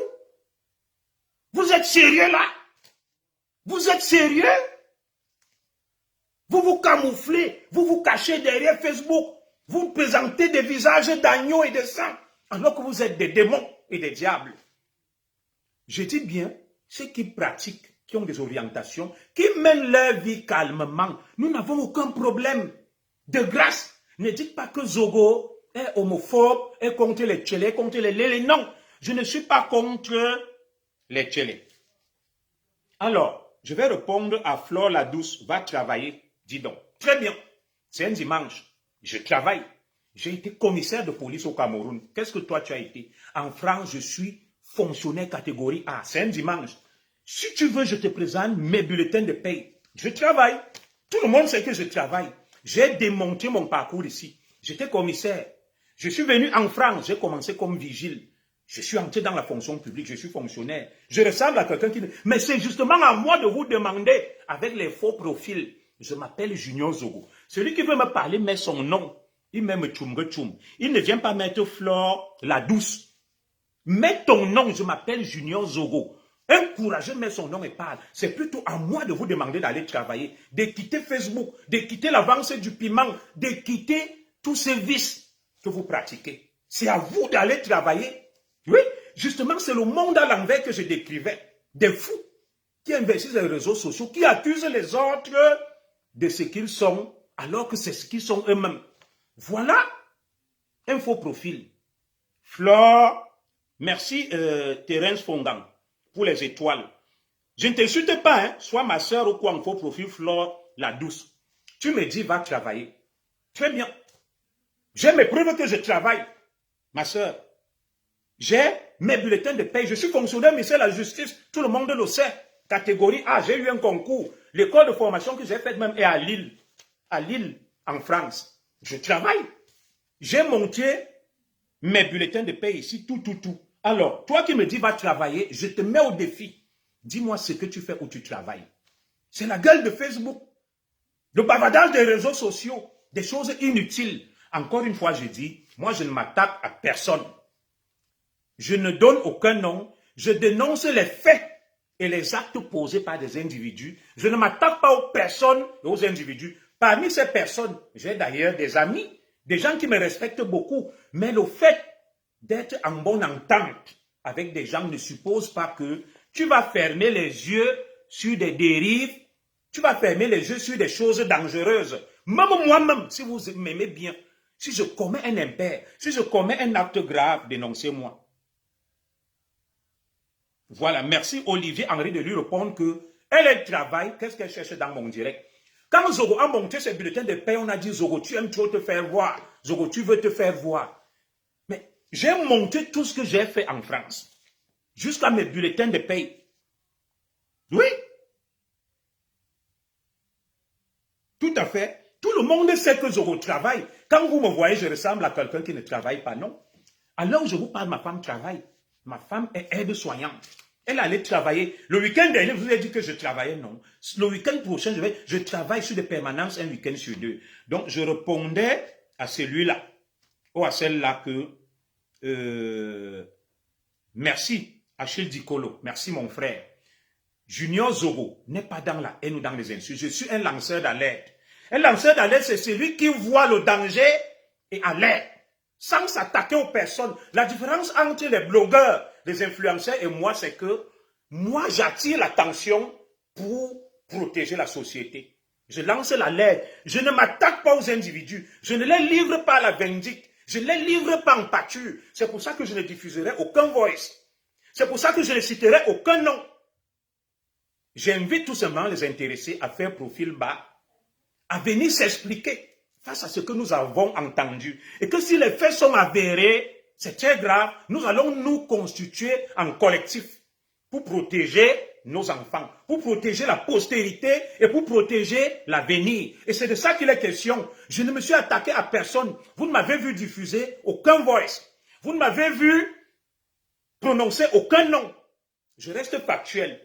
Speaker 1: Vous êtes sérieux là? Vous êtes sérieux? Vous vous camouflez, vous vous cachez derrière Facebook, vous présentez des visages d'agneaux et de sang. Alors que vous êtes des démons et des diables. Je dis bien, ceux qui pratiquent, qui ont des orientations, qui mènent leur vie calmement, nous n'avons aucun problème. De grâce, ne dites pas que Zogo est homophobe, est contre les Tchélés, contre les Lélés. Non, je ne suis pas contre les Tchélés. Alors, je vais répondre à Flore la Douce, va travailler, dis donc. Très bien, c'est un dimanche, je travaille. J'ai été commissaire de police au Cameroun. Qu'est-ce que toi tu as été? En France, je suis fonctionnaire catégorie A. C'est un dimanche. Si tu veux, je te présente mes bulletins de paye. Je travaille. Tout le monde sait que je travaille. J'ai démonté mon parcours ici. J'étais commissaire. Je suis venu en France. J'ai commencé comme vigile. Je suis entré dans la fonction publique. Je suis fonctionnaire. Je ressemble à quelqu'un qui... Mais c'est justement à moi de vous demander, avec les faux profils. Je m'appelle Junior Zogo. Celui qui veut me parler met son nom. Il m'aime Tchoum. Il ne vient pas mettre Flore la Douce. Mets ton nom, je m'appelle Junior Zogo. Un courageux met son nom et parle. C'est plutôt à moi de vous demander d'aller travailler, de quitter Facebook, de quitter l'avance du piment, de quitter tous ces vices que vous pratiquez. C'est à vous d'aller travailler. Oui, justement, c'est le monde à l'envers que je décrivais. Des fous qui investissent les réseaux sociaux, qui accusent les autres de ce qu'ils sont, alors que c'est ce qu'ils sont eux-mêmes. Voilà un faux profil. Flore, merci Terence Fongang pour les étoiles. Je ne t'insulte pas, hein, sois ma soeur ou quoi en faux profil Flore la Douce. Tu me dis, va travailler. Très bien. J'ai mes preuves que je travaille, ma soeur. J'ai mes bulletins de paye. Je suis fonctionnaire, ministère de la Justice. Tout le monde le sait. Catégorie A, j'ai eu un concours. L'école de formation que j'ai faite même est à Lille, en France. Je travaille. J'ai monté mes bulletins de paie ici, tout. Alors, toi qui me dis va travailler, je te mets au défi. Dis-moi ce que tu fais où tu travailles. C'est la gueule de Facebook. Le bavardage des réseaux sociaux, des choses inutiles. Encore une fois, je dis, moi je ne m'attaque à personne. Je ne donne aucun nom. Je dénonce les faits et les actes posés par des individus. Je ne m'attaque pas aux personnes et aux individus. Parmi ces personnes, j'ai d'ailleurs des amis, des gens qui me respectent beaucoup. Mais le fait d'être en bonne entente avec des gens ne suppose pas que tu vas fermer les yeux sur des dérives, tu vas fermer les yeux sur des choses dangereuses. Même moi-même, si vous m'aimez bien, si je commets un impair, si je commets un acte grave, dénoncez-moi. Voilà, merci Olivier Henry de lui répondre que elle travaille, qu'est-ce qu'elle cherche dans mon direct. Quand Zogo a monté ses bulletins de paie, on a dit Zogo, tu aimes trop te faire voir. Zogo, tu veux te faire voir. Mais j'ai monté tout ce que j'ai fait en France, jusqu'à mes bulletins de paie. Oui, tout à fait. Tout le monde sait que Zogo travaille. Quand vous me voyez, je ressemble à quelqu'un qui ne travaille pas, non. Alors où je vous parle, ma femme travaille. Ma femme est aide-soignante. Elle allait travailler. Le week-end dernier, je vous ai dit que je travaillais, non. Le week-end prochain, je travaille sur des permanences un week-end sur 2. Donc, je répondais à celui-là, ou à celle-là que... merci, Achille Dicolo. Merci, mon frère. Junior Zogo n'est pas dans la haine ou dans les insultes. Je suis un lanceur d'alerte. Un lanceur d'alerte, c'est celui qui voit le danger et alerte, sans s'attaquer aux personnes. La différence entre les blogueurs, les influenceurs et moi, c'est que moi, j'attire l'attention pour protéger la société. Je lance l'alerte. Je ne m'attaque pas aux individus. Je ne les livre pas à la vindicte. Je ne les livre pas en pâture. C'est pour ça que je ne diffuserai aucun voice. C'est pour ça que je ne citerai aucun nom. J'invite tout simplement les intéressés à faire profil bas, à venir s'expliquer face à ce que nous avons entendu. Et que si les faits sont avérés, c'est très grave, nous allons nous constituer en collectif pour protéger nos enfants, pour protéger la postérité et pour protéger l'avenir. Et c'est de ça qu'il est question. Je ne me suis attaqué à personne. Vous ne m'avez vu diffuser aucun voice. Vous ne m'avez vu prononcer aucun nom. Je reste factuel.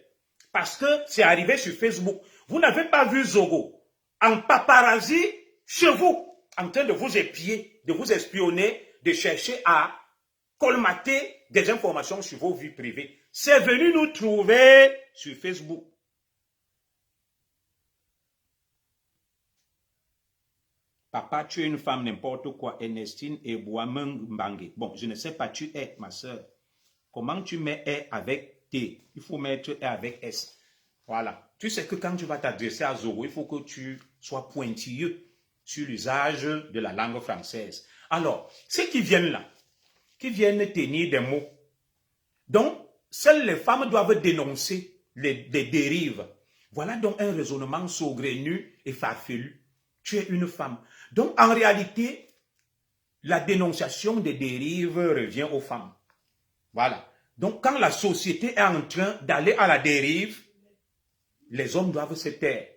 Speaker 1: Parce que c'est arrivé sur Facebook. Vous n'avez pas vu Zogo en paparazzi chez vous, en train de vous épier, de vous espionner, de chercher à colmater des informations sur vos vies privées. C'est venu nous trouver sur Facebook. Papa, tu es une femme n'importe quoi, Ernestine et Boameng Mbangue. Bon, je ne sais pas, tu es ma soeur. Comment tu mets « avec T? Il faut mettre « avec S. Voilà. Tu sais que quand tu vas t'adresser à Zogo, il faut que tu sois pointilleux sur l'usage de la langue française. Alors, ceux qui viennent là, qui viennent tenir des mots, donc, seules les femmes doivent dénoncer les dérives. Voilà donc un raisonnement saugrenu et farfelu. Tu es une femme. Donc, en réalité, la dénonciation des dérives revient aux femmes. Voilà. Donc, quand la société est en train d'aller à la dérive, les hommes doivent se taire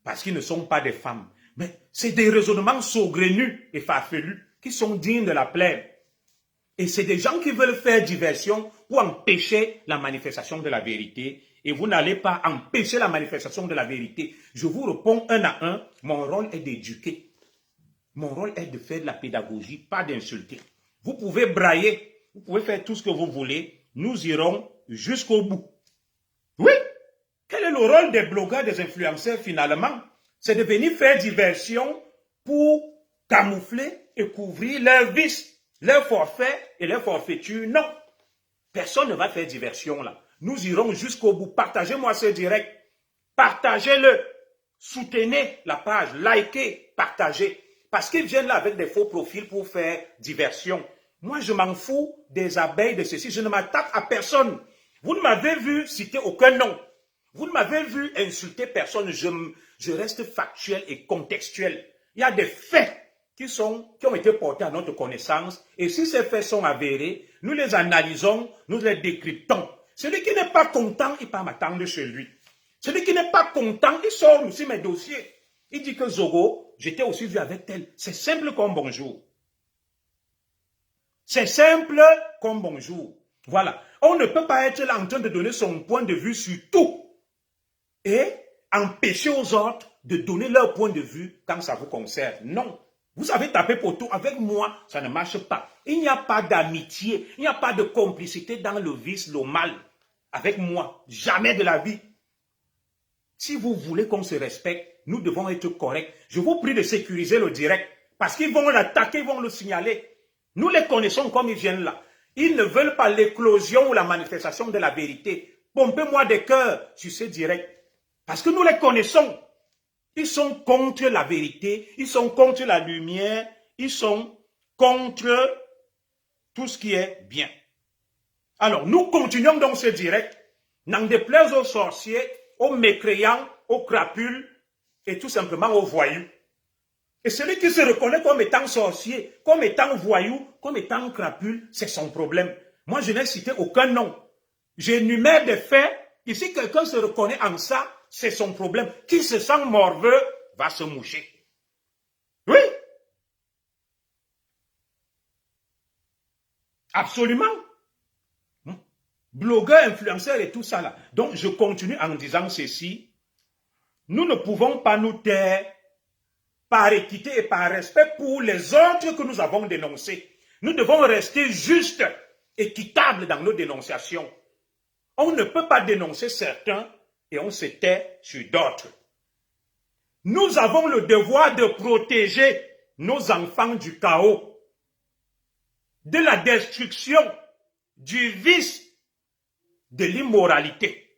Speaker 1: parce qu'ils ne sont pas des femmes. Mais c'est des raisonnements saugrenus et farfelus qui sont dignes de la plaine. Et c'est des gens qui veulent faire diversion pour empêcher la manifestation de la vérité. Et vous n'allez pas empêcher la manifestation de la vérité. Je vous réponds un à un. Mon rôle est d'éduquer. Mon rôle est de faire de la pédagogie, pas d'insulter. Vous pouvez brailler. Vous pouvez faire tout ce que vous voulez. Nous irons jusqu'au bout. Oui. Quel est le rôle des blogueurs, des influenceurs finalement? C'est de venir faire diversion pour camoufler et couvrir leurs vices, leurs forfaits et leurs forfaitures. Non. Personne ne va faire diversion là. Nous irons jusqu'au bout. Partagez-moi ce direct. Partagez-le. Soutenez la page. Likez, partagez. Parce qu'ils viennent là avec des faux profils pour faire diversion. Moi, je m'en fous des abeilles, de ceci. Je ne m'attaque à personne. Vous ne m'avez vu citer aucun nom. Vous ne m'avez vu insulter personne. Je reste factuel et contextuel. Il y a des faits qui ont été portés à notre connaissance. Et si ces faits sont avérés, nous les analysons, nous les décryptons. Celui qui n'est pas content, il part m'attendre chez lui. Celui qui n'est pas content, il sort aussi mes dossiers. Il dit que Zogo, j'étais aussi vu avec tel. C'est simple comme bonjour. C'est simple comme bonjour. Voilà. On ne peut pas être là en train de donner son point de vue sur tout et empêcher aux autres de donner leur point de vue quand ça vous concerne. Non. Vous avez tapé pour tout. Avec moi, ça ne marche pas. Il n'y a pas d'amitié, il n'y a pas de complicité dans le vice, le mal. Avec moi, jamais de la vie. Si vous voulez qu'on se respecte, nous devons être corrects. Je vous prie de sécuriser le direct, parce qu'ils vont l'attaquer, ils vont le signaler. Nous les connaissons comme ils viennent là. Ils ne veulent pas l'éclosion ou la manifestation de la vérité. Pompez-moi des cœurs sur ce direct. Parce que nous les connaissons. Ils sont contre la vérité, ils sont contre la lumière, ils sont contre tout ce qui est bien. Alors, nous continuons dans ce direct, n'en déplaise aux sorciers, aux mécréants, aux crapules et tout simplement aux voyous. Et celui qui se reconnaît comme étant sorcier, comme étant voyou, comme étant crapule, c'est son problème. Moi, je n'ai cité aucun nom. J'énumère des faits. Et si quelqu'un se reconnaît en ça, c'est son problème. Qui se sent morveux va se moucher. Oui. Absolument. Blogueur, influenceur et tout ça là. Donc, je continue en disant ceci. Nous ne pouvons pas nous taire par équité et par respect pour les autres que nous avons dénoncés. Nous devons rester justes, équitables dans nos dénonciations. On ne peut pas dénoncer certains et on se tait sur d'autres. Nous avons le devoir de protéger nos enfants du chaos, de la destruction, du vice, de l'immoralité.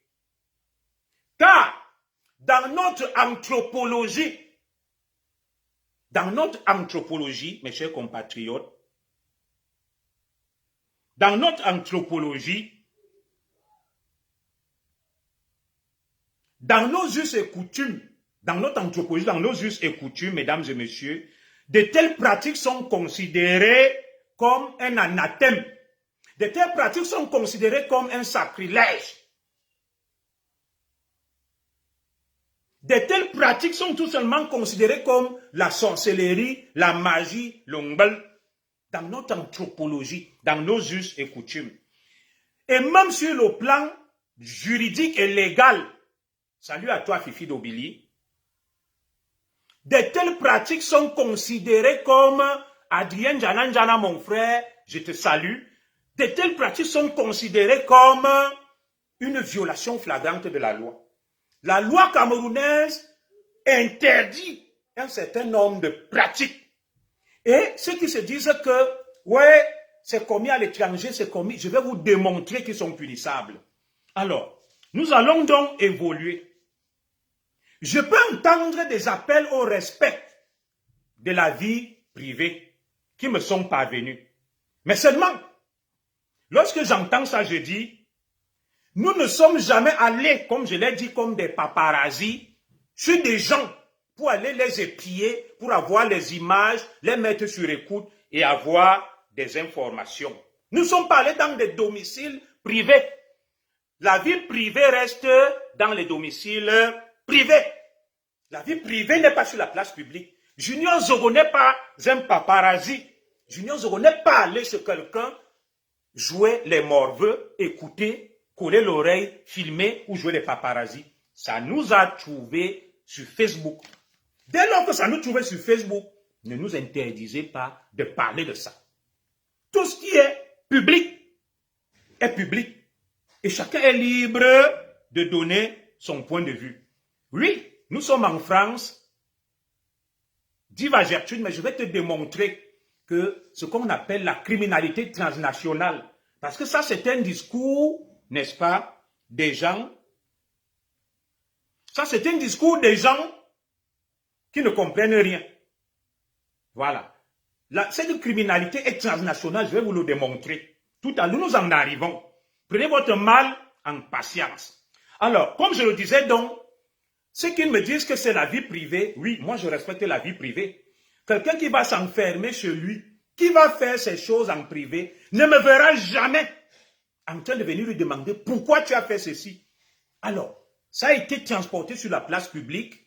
Speaker 1: Car dans notre anthropologie, mes chers compatriotes, dans notre anthropologie, dans nos us et coutumes, dans notre anthropologie, dans nos us et coutumes, mesdames et messieurs, de telles pratiques sont considérées comme un anathème. De telles pratiques sont considérées comme un sacrilège. De telles pratiques sont tout simplement considérées comme la sorcellerie, la magie, l'ongbel, dans notre anthropologie, dans nos us et coutumes. Et même sur le plan juridique et légal, salut à toi Fifi d'Obili, de telles pratiques sont considérées comme, Adrien Djananjana mon frère, je te salue, de telles pratiques sont considérées comme une violation flagrante de la loi. La loi camerounaise interdit un certain nombre de pratiques. Et ceux qui se disent que, ouais, c'est commis à l'étranger, c'est commis, je vais vous démontrer qu'ils sont punissables. Alors, nous allons donc évoluer. Je peux entendre des appels au respect de la vie privée qui me sont parvenus. Mais seulement, lorsque j'entends ça, je dis, nous ne sommes jamais allés, comme je l'ai dit, comme des paparazzis, sur des gens pour aller les épier, pour avoir les images, les mettre sur écoute et avoir des informations. Nous sommes pas allés dans des domiciles privés. La vie privée reste dans les domiciles privés. La vie privée n'est pas sur la place publique. Junior Zogo n'est pas un paparazzi. Junior Zogo n'est pas allé chez quelqu'un jouer les morveux, écouter, coller l'oreille, filmer ou jouer les paparazzis. Ça nous a trouvé sur Facebook. Dès lors que ça nous trouvait sur Facebook, ne nous interdisez pas de parler de ça. Tout ce qui est public est public. Et chacun est libre de donner son point de vue. Oui, nous sommes en France. Dis va Gertrude, mais je vais te démontrer que ce qu'on appelle la criminalité transnationale, parce que ça c'est un discours, n'est-ce pas, des gens, ça c'est un discours des gens qui ne comprennent rien. Voilà. Cette criminalité est transnationale, je vais vous le démontrer. Tout à l'heure, nous en arrivons. Prenez votre mal en patience. Alors, comme je le disais donc, ceux qui me disent que c'est la vie privée, oui, moi je respecte la vie privée. Quelqu'un qui va s'enfermer chez lui, qui va faire ses choses en privé, ne me verra jamais en train de venir lui demander pourquoi tu as fait ceci. Alors, ça a été transporté sur la place publique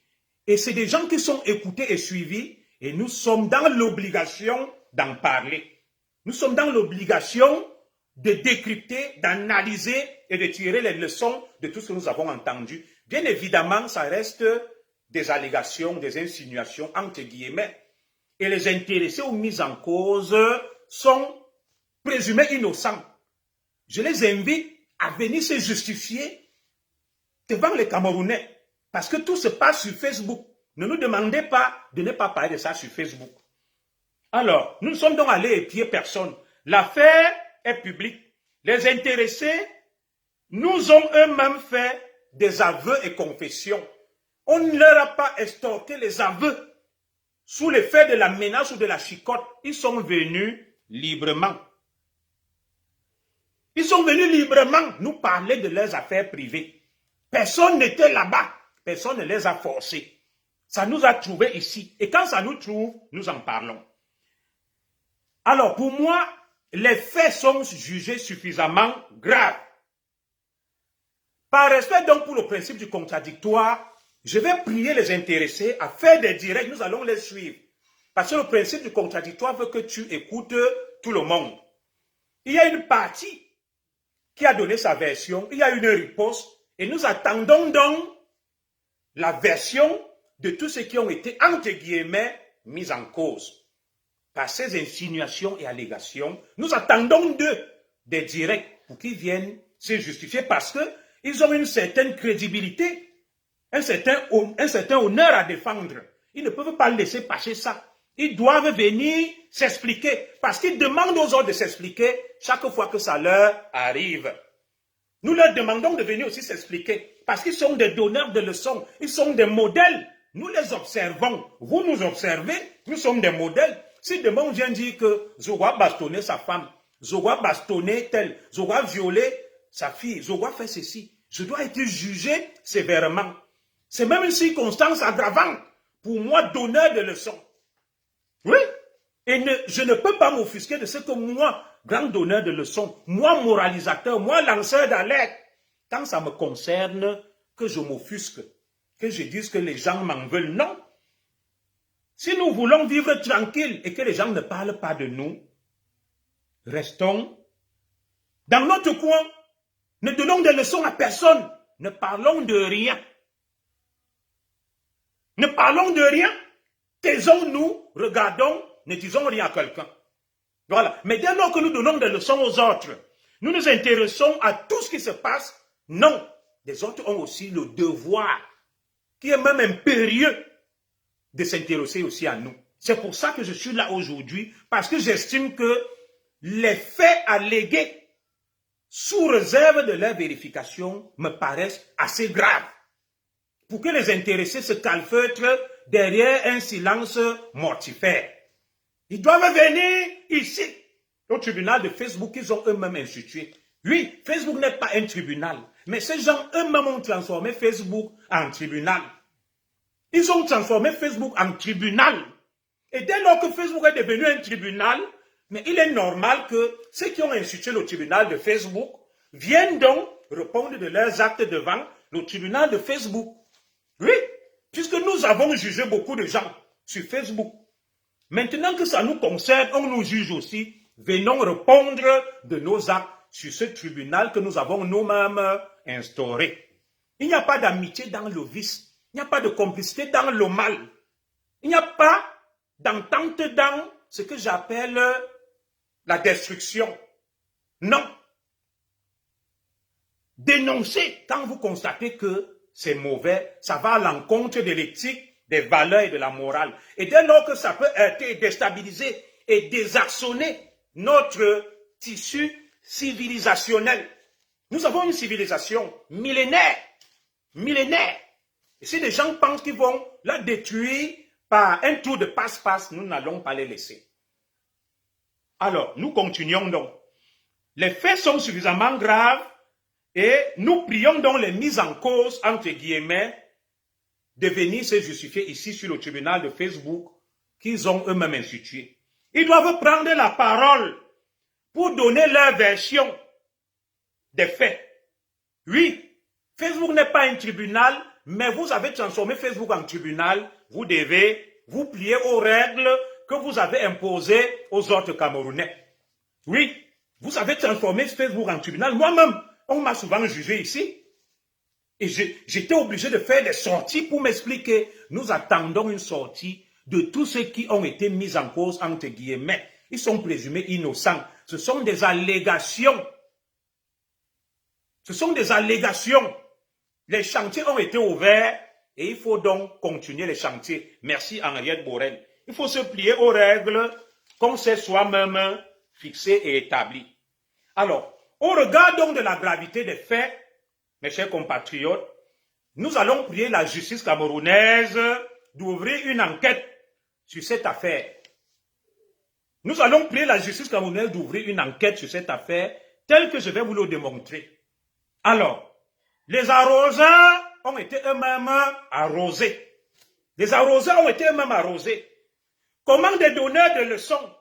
Speaker 1: et c'est des gens qui sont écoutés et suivis et nous sommes dans l'obligation d'en parler. Nous sommes dans l'obligation de décrypter, d'analyser et de tirer les leçons de tout ce que nous avons entendu. Bien évidemment, ça reste des allégations, des insinuations, entre guillemets. Et les intéressés aux mises en cause sont présumés innocents. Je les invite à venir se justifier devant les Camerounais. Parce que tout se passe sur Facebook. Ne nous demandez pas de ne pas parler de ça sur Facebook. Alors, nous ne sommes donc allés épier personne. L'affaire est publique. Les intéressés nous ont eux-mêmes fait des aveux et confessions. On ne leur a pas extorqué les aveux sous l'effet de la menace ou de la chicotte. Ils sont venus librement. Ils sont venus librement nous parler de leurs affaires privées. Personne n'était là-bas. Personne ne les a forcés. Ça nous a trouvés ici. Et quand ça nous trouve, nous en parlons. Alors, pour moi, les faits sont jugés suffisamment graves. Par respect donc pour le principe du contradictoire, je vais prier les intéressés à faire des directs. Nous allons les suivre. Parce que le principe du contradictoire veut que tu écoutes tout le monde. Il y a une partie qui a donné sa version. Il y a une riposte. Et nous attendons donc la version de tous ceux qui ont été, entre guillemets, mis en cause par ces insinuations et allégations. Nous attendons d'eux des directs pour qu'ils viennent se justifier parce qu'ils ont une certaine crédibilité, un certain honneur à défendre. Ils ne peuvent pas laisser passer ça. Ils doivent venir s'expliquer parce qu'ils demandent aux autres de s'expliquer chaque fois que ça leur arrive. Nous leur demandons de venir aussi s'expliquer parce qu'ils sont des donneurs de leçons, ils sont des modèles. Nous les observons, vous nous observez, nous sommes des modèles. Si demain on vient dire que Zogwa bastonnait sa femme, Zogwa bastonnait tel, Zogwa violait sa fille, Zogwa fait ceci, je dois être jugé sévèrement. C'est même une circonstance aggravante pour moi, donneur de leçons. Oui, et je ne peux pas m'offusquer de ce que moi, grand donneur de leçons, moi, moralisateur, moi, lanceur d'alerte, quand ça me concerne, que je m'offusque, que je dise que les gens m'en veulent. Non. Si nous voulons vivre tranquille et que les gens ne parlent pas de nous, restons dans notre coin. Ne donnons des leçons à personne. Ne parlons de rien. Ne parlons de rien. Taisons-nous, regardons, ne disons rien à quelqu'un. Voilà. Mais dès lors que nous donnons des leçons aux autres, nous nous intéressons à tout ce qui se passe. Non. Les autres ont aussi le devoir, qui est même impérieux, de s'intéresser aussi à nous. C'est pour ça que je suis là aujourd'hui, parce que j'estime que les faits allégués, sous réserve de leur vérification, me paraissent assez graves, pour que les intéressés se calfeutrent derrière un silence mortifère. Ils doivent venir ici, au tribunal de Facebook qu'ils ont eux-mêmes institué. Oui, Facebook n'est pas un tribunal, mais ces gens eux-mêmes ont transformé Facebook en tribunal. Ils ont transformé Facebook en tribunal. Et dès lors que Facebook est devenu un tribunal, mais il est normal que ceux qui ont institué le tribunal de Facebook viennent donc répondre de leurs actes devant le tribunal de Facebook. Oui, puisque nous avons jugé beaucoup de gens sur Facebook. Maintenant que ça nous concerne, on nous juge aussi. Venons répondre de nos actes sur ce tribunal que nous avons nous-mêmes instauré. Il n'y a pas d'amitié dans le vice. Il n'y a pas de complicité dans le mal. Il n'y a pas d'entente dans ce que j'appelle la destruction. Non. Dénoncez quand vous constatez que c'est mauvais, ça va à l'encontre de l'éthique, des valeurs et de la morale. Et dès lors que ça peut heurter, déstabiliser et désarçonner notre tissu civilisationnel. Nous avons une civilisation millénaire. Millénaire. Et si les gens pensent qu'ils vont la détruire par un tour de passe-passe, nous n'allons pas les laisser. Alors, nous continuons donc. Les faits sont suffisamment graves et nous prions donc les mises en cause, entre guillemets, de venir se justifier ici sur le tribunal de Facebook qu'ils ont eux-mêmes institué. Ils doivent prendre la parole pour donner leur version des faits. Oui, Facebook n'est pas un tribunal, mais vous avez transformé Facebook en tribunal, vous devez vous plier aux règles que vous avez imposées aux autres Camerounais. Oui, vous avez transformé Facebook en tribunal. Moi-même, on m'a souvent jugé ici. Et j'étais obligé de faire des sorties pour m'expliquer. Nous attendons une sortie de tous ceux qui ont été mis en cause, entre guillemets. Ils sont présumés innocents. Ce sont des allégations. Ce sont des allégations. Les chantiers ont été ouverts et il faut donc continuer les chantiers. Merci Henriette Borel. Il faut se plier aux règles qu'on s'est soi-même fixées et établies. Alors, au regard donc de la gravité des faits, mes chers compatriotes, nous allons prier la justice camerounaise d'ouvrir une enquête sur cette affaire. Nous allons prier la justice camerounaise d'ouvrir une enquête sur cette affaire telle que je vais vous le démontrer. Alors, les arroseurs ont été eux-mêmes arrosés. Les arroseurs ont été eux-mêmes arrosés. Comment des donneurs de leçons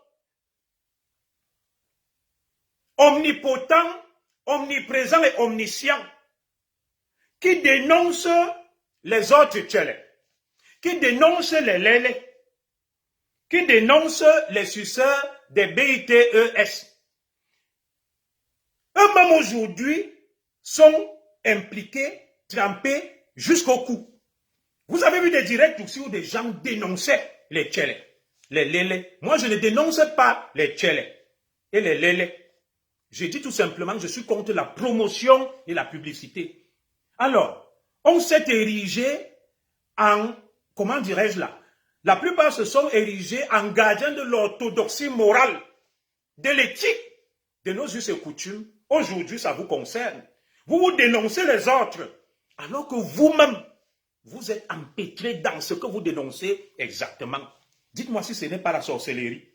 Speaker 1: omnipotents, omniprésents et omniscients qui dénoncent les autres tchèles, qui dénoncent les lélés, qui dénoncent les suceurs des BITES. Eux-mêmes aujourd'hui sont impliqués, trempés jusqu'au cou. Vous avez vu des directs aussi où des gens dénonçaient les tchèles, les lélés. Moi, je ne dénonce pas les tchèles et les lélés. Je dis tout simplement que je suis contre la promotion et la publicité. Alors, on s'est érigé en, comment dirais-je là, la plupart se sont érigés en gardiens de l'orthodoxie morale, de l'éthique, de nos us et coutumes. Aujourd'hui, ça vous concerne. Vous dénoncez les autres, alors que vous-même, vous êtes empêtré dans ce que vous dénoncez exactement. Dites-moi si ce n'est pas la sorcellerie.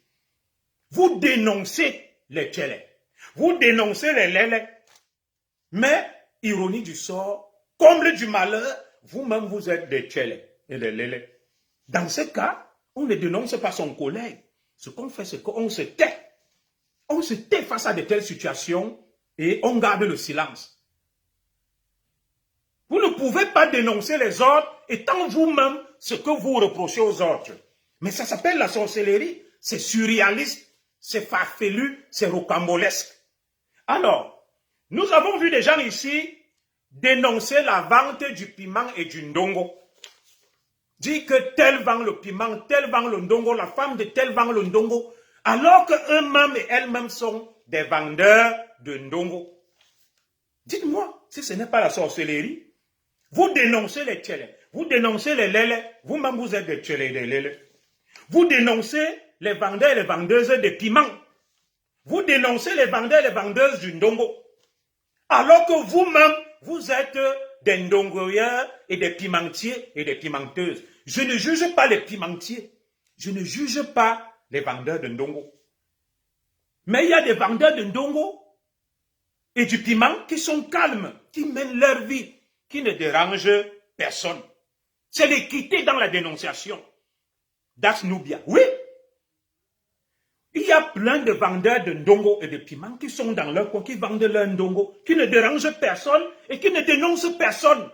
Speaker 1: Vous dénoncez les tchèles, vous dénoncez les lélés, mais, ironie du sort, comble du malheur, vous-même vous êtes des tchèles et des lélés. Dans ce cas, on ne dénonce pas son collègue. Ce qu'on fait, c'est qu'on se tait. On se tait face à de telles situations et on garde le silence. Vous ne pouvez pas dénoncer les autres étant vous-même ce que vous reprochez aux autres. Mais ça s'appelle la sorcellerie. C'est surréaliste, c'est farfelu, c'est rocambolesque. Alors, nous avons vu des gens ici dénoncer la vente du piment et du ndongo. Dit que tel vend le piment, tel vend le ndongo, la femme de tel vend le ndongo, alors qu'eux-mêmes et elles-mêmes sont des vendeurs de ndongo. Dites-moi si ce n'est pas la sorcellerie. Vous dénoncez les tchèles, vous dénoncez les lélés, vous-même vous êtes des tchèles et des lélés. Vous dénoncez les vendeurs et les vendeuses de piments. Vous dénoncez les vendeurs et les vendeuses du ndongo. Alors que vous-même, vous êtes des ndongoyeurs et des pimentiers et des pimenteuses. Je ne juge pas les pimentiers. Je ne juge pas les vendeurs de ndongo. Mais il y a des vendeurs de ndongo et du piment qui sont calmes, qui mènent leur vie, qui ne dérangent personne. C'est l'équité dans la dénonciation. Das Nubia. Oui. Il y a plein de vendeurs de ndongo et de piments qui sont dans leur coin, qui vendent leur ndongo, qui ne dérangent personne et qui ne dénoncent personne.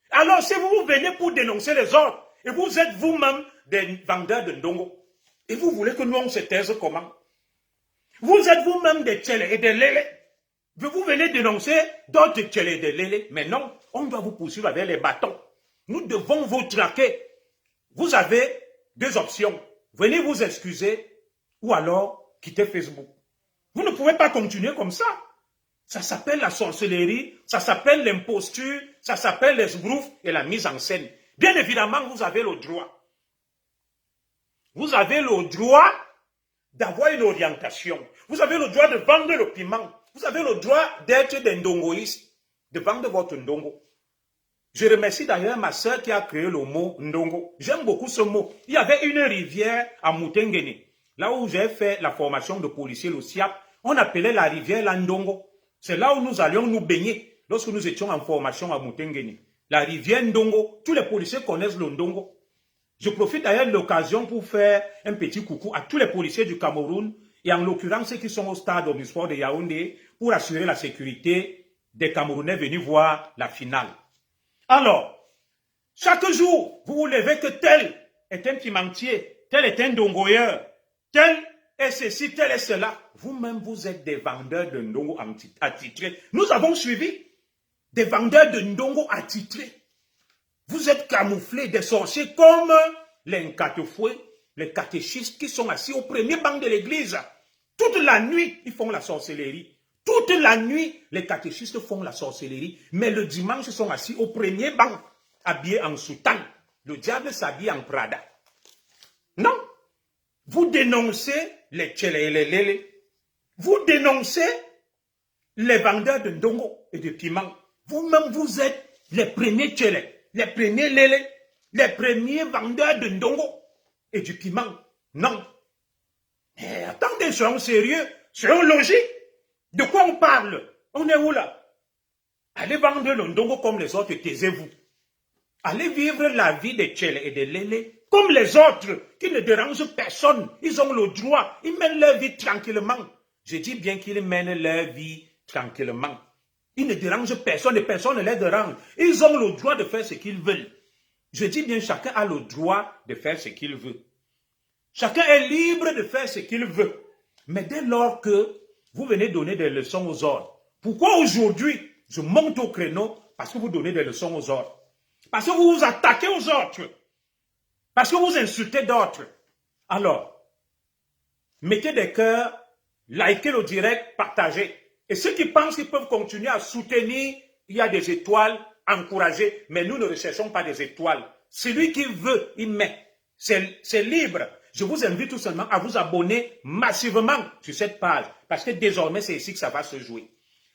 Speaker 1: Alors, si vous venez pour dénoncer les autres, et vous êtes vous-même des vendeurs de ndongo, et vous voulez que nous on se taise comment? Vous êtes vous-même des tchèles et des lélés. Vous venez dénoncer d'autres tchèles et des lélés. Mais non, on doit vous poursuivre avec les bâtons. Nous devons vous traquer. Vous avez deux options. Venez vous excuser ou alors quitter Facebook. Vous ne pouvez pas continuer comme ça. Ça s'appelle la sorcellerie, ça s'appelle l'imposture, ça s'appelle l'esbrouf et la mise en scène. Bien évidemment, vous avez le droit. Vous avez le droit d'avoir une orientation. Vous avez le droit de vendre le piment. Vous avez le droit d'être des ndongoïstes, de vendre votre ndongo. Je remercie d'ailleurs ma soeur qui a créé le mot ndongo. J'aime beaucoup ce mot. Il y avait une rivière à Moutengene. Là où j'ai fait la formation de policier, le SIAP, on appelait la rivière la Ndongo. C'est là où nous allions nous baigner lorsque nous étions en formation à Moutengene. La rivière Ndongo, tous les policiers connaissent le Ndongo. Je profite d'ailleurs de l'occasion pour faire un petit coucou à tous les policiers du Cameroun et en l'occurrence ceux qui sont au stade omnisport de Yaoundé pour assurer la sécurité des Camerounais venus voir la finale. Alors, chaque jour, vous vous levez que tel est un pimentier, tel est un ndongoyeur, tel et ceci, tel et cela. Vous-même, vous êtes des vendeurs de Ndongo attitrés. Nous avons suivi des vendeurs de Ndongo attitrés. Vous êtes camouflés, des sorciers comme les Nkatefoué, les catéchistes qui sont assis au premier banc de l'église. Toute la nuit, ils font la sorcellerie. Toute la nuit, les catéchistes font la sorcellerie. Mais le dimanche, ils sont assis au premier banc, habillés en soutane. Le diable s'habille en Prada. Non. Vous dénoncez les tchèles et les lélés. Vous dénoncez les vendeurs de Ndongo et de piment. Vous-même, vous êtes les premiers tchèles, les premiers lélés, les premiers vendeurs de Ndongo et du piment. Non. Mais attendez, soyons sérieux, soyons logiques. De quoi on parle? On est où là? Allez vendre le Ndongo comme les autres, taisez-vous. Allez vivre la vie des tchèles et des lélés comme les autres, qui ne dérangent personne. Ils ont le droit, ils mènent leur vie tranquillement. Je dis bien qu'ils mènent leur vie tranquillement. Ils ne dérangent personne et personne ne les dérange. Ils ont le droit de faire ce qu'ils veulent. Je dis bien, chacun a le droit de faire ce qu'il veut. Chacun est libre de faire ce qu'il veut. Mais dès lors que vous venez donner des leçons aux autres, pourquoi aujourd'hui je monte au créneau? Parce que vous donnez des leçons aux autres. Parce que vous vous attaquez aux autres. Parce que vous insultez d'autres. Alors, mettez des cœurs, likez le direct, partagez. Et ceux qui pensent qu'ils peuvent continuer à soutenir, il y a des étoiles, encouragez. Mais nous ne recherchons pas des étoiles. Celui qui veut, il met. C'est libre. Je vous invite tout simplement à vous abonner massivement sur cette page. Parce que désormais, c'est ici que ça va se jouer.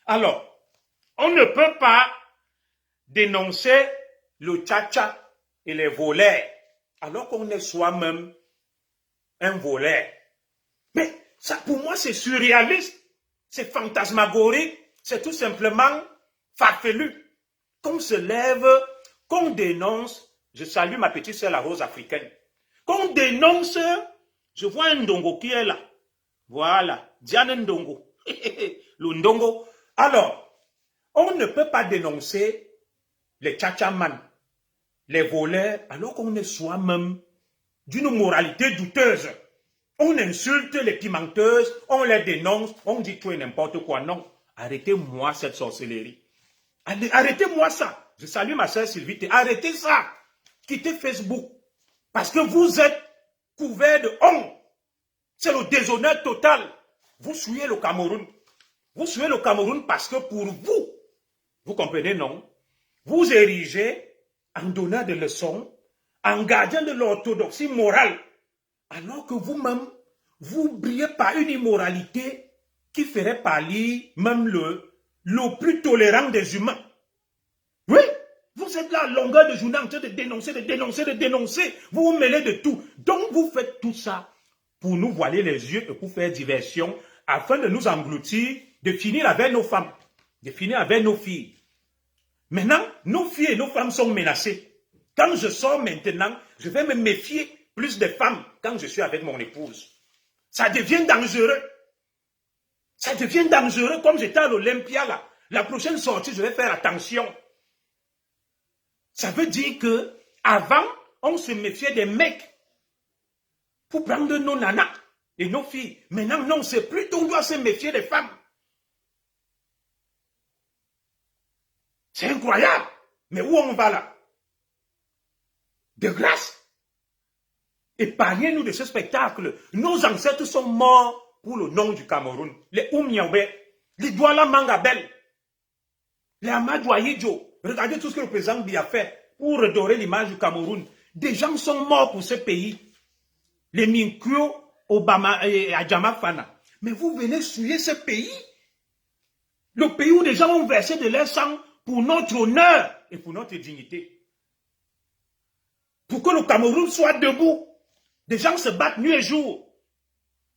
Speaker 1: Alors, on ne peut pas dénoncer le tcha-tcha et les voleurs, alors qu'on est soi-même un voleur. Mais ça, pour moi, c'est surréaliste, c'est fantasmagorique, c'est tout simplement farfelu. Qu'on se lève, qu'on dénonce, je salue ma petite sœur la rose africaine, qu'on dénonce, je vois un Ndongo qui est là, voilà, Diane Ndongo, le Ndongo. Alors, on ne peut pas dénoncer les tchatchaman, les voleurs, alors qu'on est soi-même d'une moralité douteuse. On insulte les pimenteuses, on les dénonce, on dit tout et n'importe quoi. Non, arrêtez-moi cette sorcellerie. Arrêtez-moi ça. Je salue ma soeur Sylvie. Arrêtez ça. Quittez Facebook. Parce que vous êtes couverts de honte. C'est le déshonneur total. Vous souillez le Cameroun. Vous souillez le Cameroun parce que pour vous, vous comprenez, non? Vous érigez en donnant des leçons, en gardien de l'orthodoxie morale, alors que vous-même, vous brillez par une immoralité qui ferait pâlir même le plus tolérant des humains. Oui, vous êtes là à longueur de journée en train de dénoncer, de dénoncer, de dénoncer. Vous vous mêlez de tout. Donc vous faites tout ça pour nous voiler les yeux et pour faire diversion, afin de nous engloutir, de finir avec nos femmes, de finir avec nos filles. Maintenant, nos filles et nos femmes sont menacées. Quand je sors maintenant, je vais me méfier plus des femmes quand je suis avec mon épouse. Ça devient dangereux. Ça devient dangereux comme j'étais à l'Olympia là. La prochaine sortie, je vais faire attention. Ça veut dire que avant, on se méfiait des mecs pour prendre nos nanas et nos filles. Maintenant, non, c'est plutôt on doit se méfier des femmes. C'est incroyable. Mais où on va là? De grâce. Épargnez-nous de ce spectacle. Nos ancêtres sont morts pour le nom du Cameroun. Les Oumniaoube, les Douala Mangabel, les Amadou Ayidjo. Regardez tout ce que le président Biya a fait pour redorer l'image du Cameroun. Des gens sont morts pour ce pays. Les Minkyo, Obama et Adjama Fana. Mais vous venez souiller ce pays. Le pays où des gens ont versé de leur sang pour notre honneur et pour notre dignité. Pour que le Cameroun soit debout. Des gens se battent nuit et jour.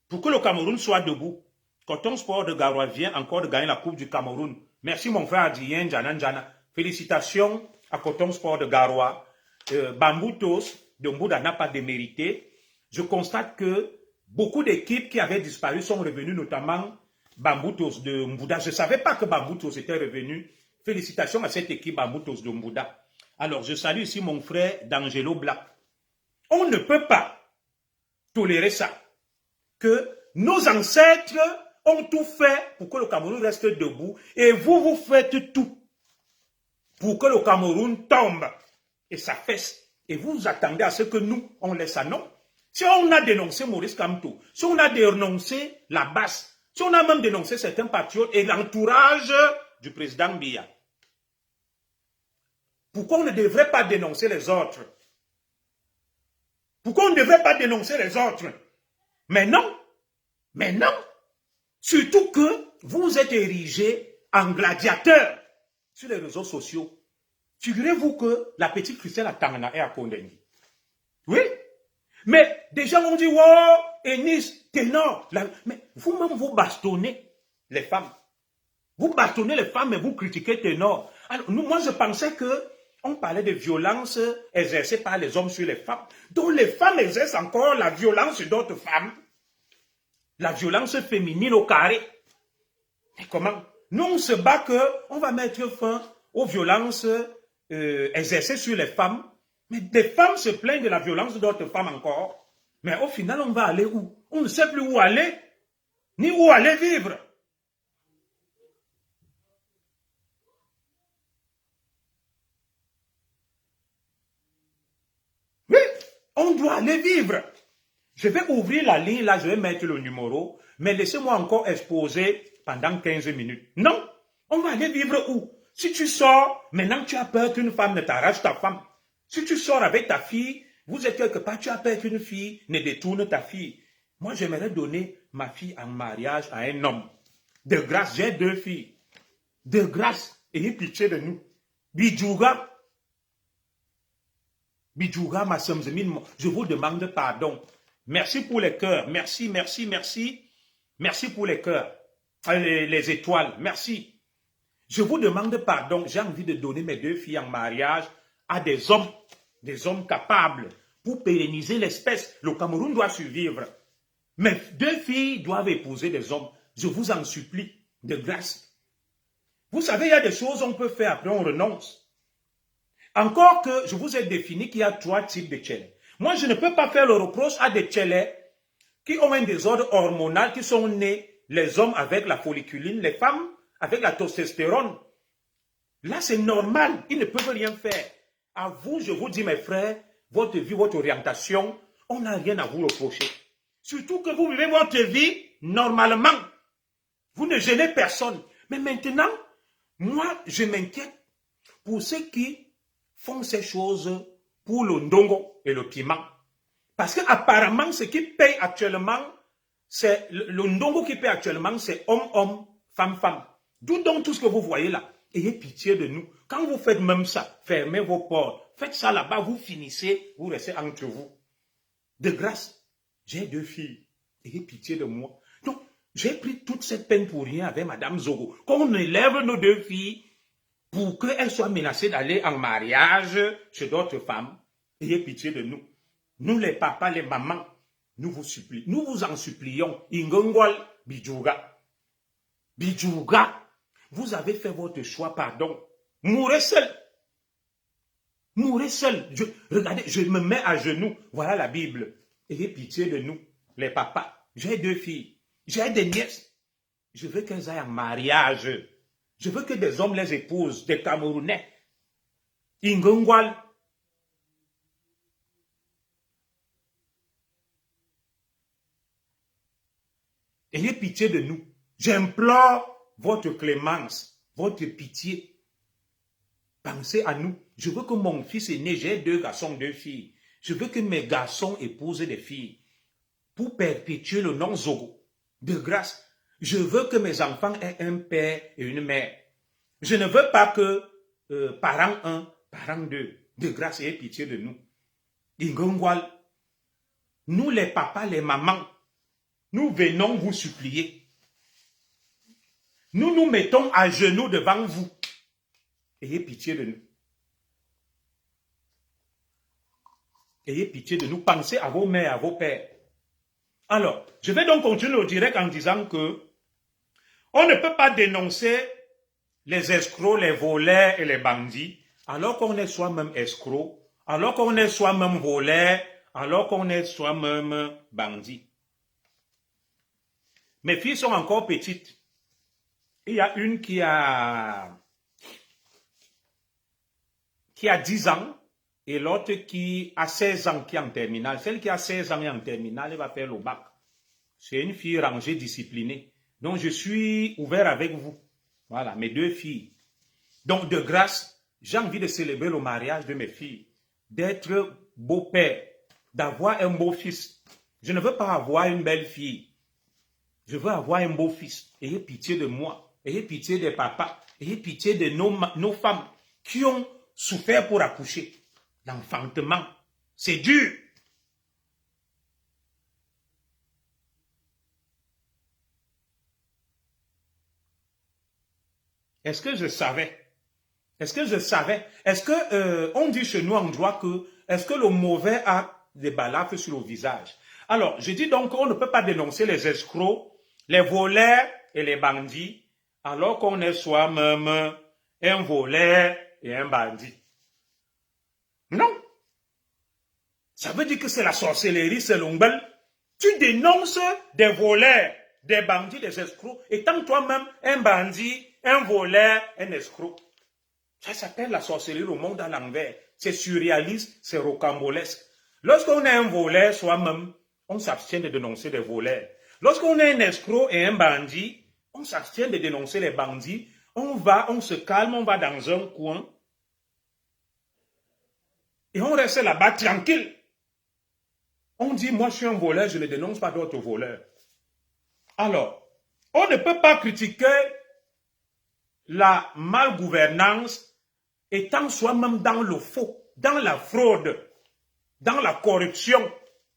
Speaker 1: Pour que le Cameroun soit debout. Coton Sport de Garoua vient encore de gagner la Coupe du Cameroun. Merci mon frère Adrien Djana. Félicitations à Coton Sport de Garoua. Bamboutos de Mbouda n'a pas démérité. Je constate que beaucoup d'équipes qui avaient disparu sont revenues, notamment Bamboutos de Mbouda. Je ne savais pas que Bamboutos était revenu. Félicitations à cette équipe Bamboutos de Mbouda. Alors, je salue ici mon frère D'Angelo Black. On ne peut pas tolérer ça. Que nos ancêtres ont tout fait pour que le Cameroun reste debout et vous faites tout pour que le Cameroun tombe et s'affaisse. Et vous attendez à ce que nous, on laisse ça. Non. Si on a dénoncé Maurice Kamto, si on a dénoncé la basse, si on a même dénoncé certains patriotes et l'entourage du président Biya, pourquoi on ne devrait pas dénoncer les autres? Pourquoi on ne devrait pas dénoncer les autres? Mais non. Mais non. Surtout que vous êtes érigé en gladiateur sur les réseaux sociaux. Figurez-vous que la petite Christelle à Tangana est à Kondengi. Oui. Mais des gens ont dit, wow, Enis, ténor. Mais vous-même, vous bastonnez les femmes. Vous bastonnez les femmes et vous critiquez ténor. Alors, moi, je pensais que on parlait de violence exercée par les hommes sur les femmes. Donc, les femmes exercent encore la violence sur d'autres femmes. La violence féminine au carré. Et comment? Nous, on se bat qu'on va mettre fin aux violences exercées sur les femmes. Mais des femmes se plaignent de la violence d'autres femmes encore. Mais au final, on va aller où? On ne sait plus où aller, ni où aller vivre. Oui, on doit aller vivre. Je vais ouvrir la ligne, là, je vais mettre le numéro, mais laissez-moi encore exposer pendant 15 minutes. Non, on va aller vivre où? Si tu sors, maintenant tu as peur qu'une femme ne t'arrache ta femme. Si tu sors avec ta fille, vous êtes quelque part, tu as peur qu'une fille ne détourne ta fille. Moi, j'aimerais donner ma fille en mariage à un homme. De grâce, j'ai 2 filles. De grâce, ayez pitié de nous. Bidjouga, ma semzemine, je vous demande pardon. Merci pour les cœurs. Merci, merci, merci. Merci pour les cœurs. Les étoiles. Merci. Je vous demande pardon. J'ai envie de donner mes 2 filles en mariage à des hommes capables pour pérenniser l'espèce. Le Cameroun doit survivre. Mes 2 filles doivent épouser des hommes. Je vous en supplie, de grâce. Vous savez, il y a des choses qu'on peut faire, après on renonce. Encore que je vous ai défini qu'il y a 3 types de tchèlés. Moi, je ne peux pas faire le reproche à des tchèlés qui ont un désordre hormonal, qui sont nés, les hommes avec la folliculine, les femmes avec la testostérone. Là, c'est normal, ils ne peuvent rien faire. À vous, je vous dis, mes frères, votre vie, votre orientation, on n'a rien à vous reprocher. Surtout que vous vivez votre vie normalement. Vous ne gênez personne. Mais maintenant, moi, je m'inquiète pour ceux qui font ces choses pour le ndongo et le piment. Parce qu'apparemment, ce qui paye actuellement, c'est le ndongo qui paye actuellement, c'est homme-homme, femme-femme. D'où donc tout ce que vous voyez là. Ayez pitié de nous. Quand vous faites même ça, fermez vos portes. Faites ça là-bas, vous finissez, vous restez entre vous. De grâce, j'ai 2 filles. Ayez pitié de moi. Donc, j'ai pris toute cette peine pour rien avec Madame Zogo. Qu'on élève nos 2 filles pour qu'elles soient menacées d'aller en mariage chez d'autres femmes. Ayez pitié de nous. Nous, les papas, les mamans, nous vous supplions. Nous vous en supplions. Ingongwal Bidjouga. Bidjouga. Vous avez fait votre choix, pardon. Mourrez seul. Mourrez seul. Regardez, je me mets à genoux. Voilà la Bible. Ayez pitié de nous, les papas. J'ai 2 filles. J'ai des nièces. Je veux qu'elles aillent en mariage. Je veux que des hommes les épousent, des Camerounais. Ingongwal. Ayez pitié de nous. J'implore votre clémence, votre pitié. Pensez à nous. Je veux que mon fils aîné, j'ai 2 garçons, 2 filles. Je veux que mes garçons épousent des filles pour perpétuer le nom Zogo. De grâce, je veux que mes enfants aient un père et une mère. Je ne veux pas que parent 1, parent 2, de grâce, ayez pitié de nous. Ingongwal, nous les papas, les mamans, nous venons vous supplier. Nous nous mettons à genoux devant vous. Ayez pitié de nous. Ayez pitié de nous. Pensez à vos mères, à vos pères. Alors, je vais donc continuer au direct en disant que on ne peut pas dénoncer les escrocs, les voleurs et les bandits alors qu'on est soi-même escroc, alors qu'on est soi-même voleur, alors qu'on est soi-même bandit. Mes filles sont encore petites. Il y a une qui a 10 ans et l'autre qui a 16 ans qui est en terminale. Celle qui a 16 ans et en terminale, elle va faire le bac. C'est une fille rangée, disciplinée. Donc, je suis ouvert avec vous. Voilà, mes 2 filles. Donc, de grâce, j'ai envie de célébrer le mariage de mes filles, d'être beau-père, d'avoir un beau-fils. Je ne veux pas avoir une belle fille. Je veux avoir un beau-fils. Ayez pitié de moi. Ayez pitié des papas. Ayez pitié de nos femmes qui ont souffert pour accoucher. L'enfantement, c'est dur. Est-ce que je savais? Est-ce que je savais? Est-ce que, on dit chez nous en droit que, est-ce que le mauvais a des balafres sur le visage? Alors, je dis donc qu'on ne peut pas dénoncer les escrocs, les voleurs et les bandits, alors qu'on est soi-même un voleur et un bandit. Non. Ça veut dire que c'est la sorcellerie, c'est l'ongle. Tu dénonces des voleurs, des bandits, des escrocs, étant toi-même un bandit, un voleur, un escroc. Ça s'appelle la sorcellerie au monde à l'envers. C'est surréaliste, c'est rocambolesque. Lorsqu'on est un voleur soi-même, on s'abstient de dénoncer des voleurs. Lorsqu'on est un escroc et un bandit, on s'abstient de dénoncer les bandits. On se calme, on va dans un coin et on reste là-bas tranquille. On dit, moi je suis un voleur, je ne dénonce pas d'autres voleurs. Alors, on ne peut pas critiquer la malgouvernance étant soi-même dans le faux, dans la fraude, dans la corruption,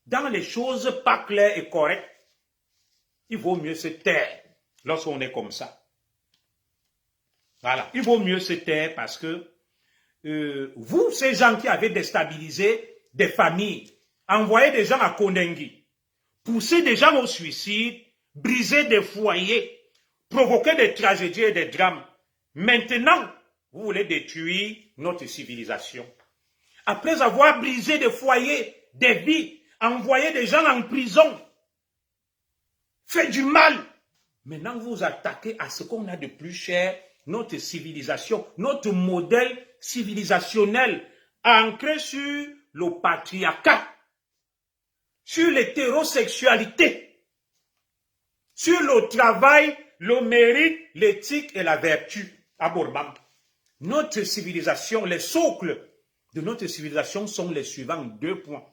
Speaker 1: dans les choses pas claires et correctes. Il vaut mieux se taire lorsqu'on est comme ça. Voilà, il vaut mieux se taire parce que vous, ces gens qui avez déstabilisé des familles, envoyé des gens à Kondengi, poussé des gens au suicide, brisé des foyers, provoqué des tragédies et des drames, maintenant, vous voulez détruire notre civilisation. Après avoir brisé des foyers, des vies, envoyé des gens en prison, fait du mal, maintenant vous vous attaquez à ce qu'on a de plus cher, notre civilisation, notre modèle civilisationnel, ancré sur le patriarcat, sur l'hétérosexualité, sur le travail, le mérite, l'éthique et la vertu. Aborbam. Notre civilisation, les socles de notre civilisation sont les suivants, 2 points.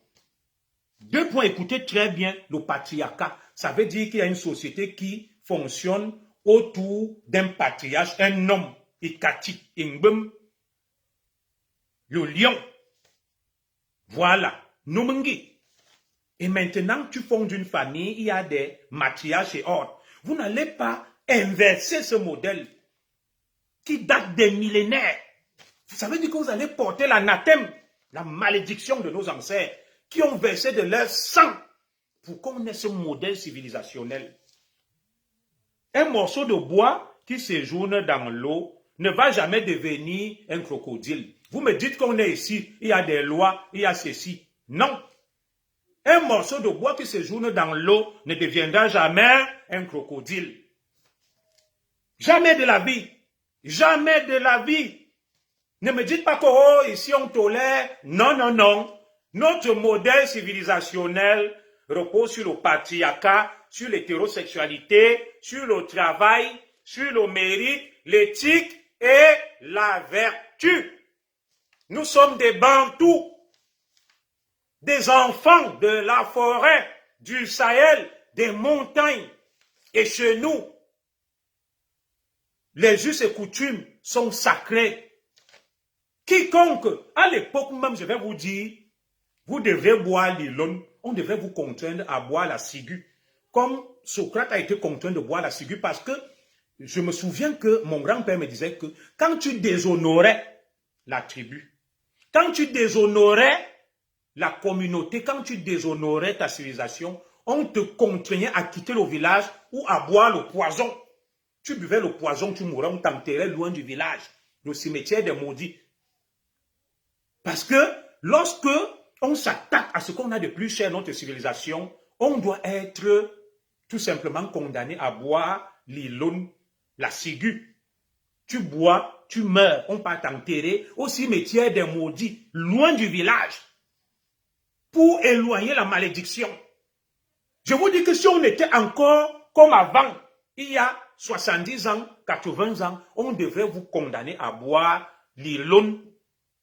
Speaker 1: 2 points, écoutez très bien, le patriarcat. Ça veut dire qu'il y a une société qui fonctionne autour d'un patriarche, un homme, Ikati, Ingbem, le lion. Voilà, Numengi. Et maintenant, tu fondes une famille, il y a des matriarches et autres. Vous n'allez pas inverser ce modèle qui date des millénaires. Ça veut dire que vous allez porter l'anathème, la malédiction de nos ancêtres qui ont versé de leur sang pour qu'on ait ce modèle civilisationnel. Un morceau de bois qui séjourne dans l'eau ne va jamais devenir un crocodile. Vous me dites qu'on est ici, il y a des lois, il y a ceci. Non. Un morceau de bois qui séjourne dans l'eau ne deviendra jamais un crocodile. Jamais de la vie. Jamais de la vie. Ne me dites pas que oh, ici on tolère. Non, non, non. Notre modèle civilisationnel repose sur le patriarcat, sur l'hétérosexualité, sur le travail, sur le mérite, l'éthique et la vertu. Nous sommes des Bantous, des enfants de la forêt, du Sahel, des montagnes. Et chez nous, les us et coutumes sont sacrés. Quiconque, à l'époque même, je vais vous dire, vous devrez boire l'ilon, on devrait vous contraindre à boire la ciguë. Comme Socrate a été contraint de boire la ciguë parce que je me souviens que mon grand-père me disait que quand tu déshonorais la tribu, quand tu déshonorais la communauté, quand tu déshonorais ta civilisation, on te contraignait à quitter le village ou à boire le poison. Tu buvais le poison, tu mourrais, on t'enterrait loin du village, le cimetière des maudits. Parce que lorsque on s'attaque à ce qu'on a de plus cher dans notre civilisation, on doit être tout simplement condamné à boire l'ilone, la ciguë. Tu bois, tu meurs, on part t'enterrer au cimetière des maudits, loin du village, pour éloigner la malédiction. Je vous dis que si on était encore comme avant, il y a 70 ans, 80 ans, on devrait vous condamner à boire l'ilone.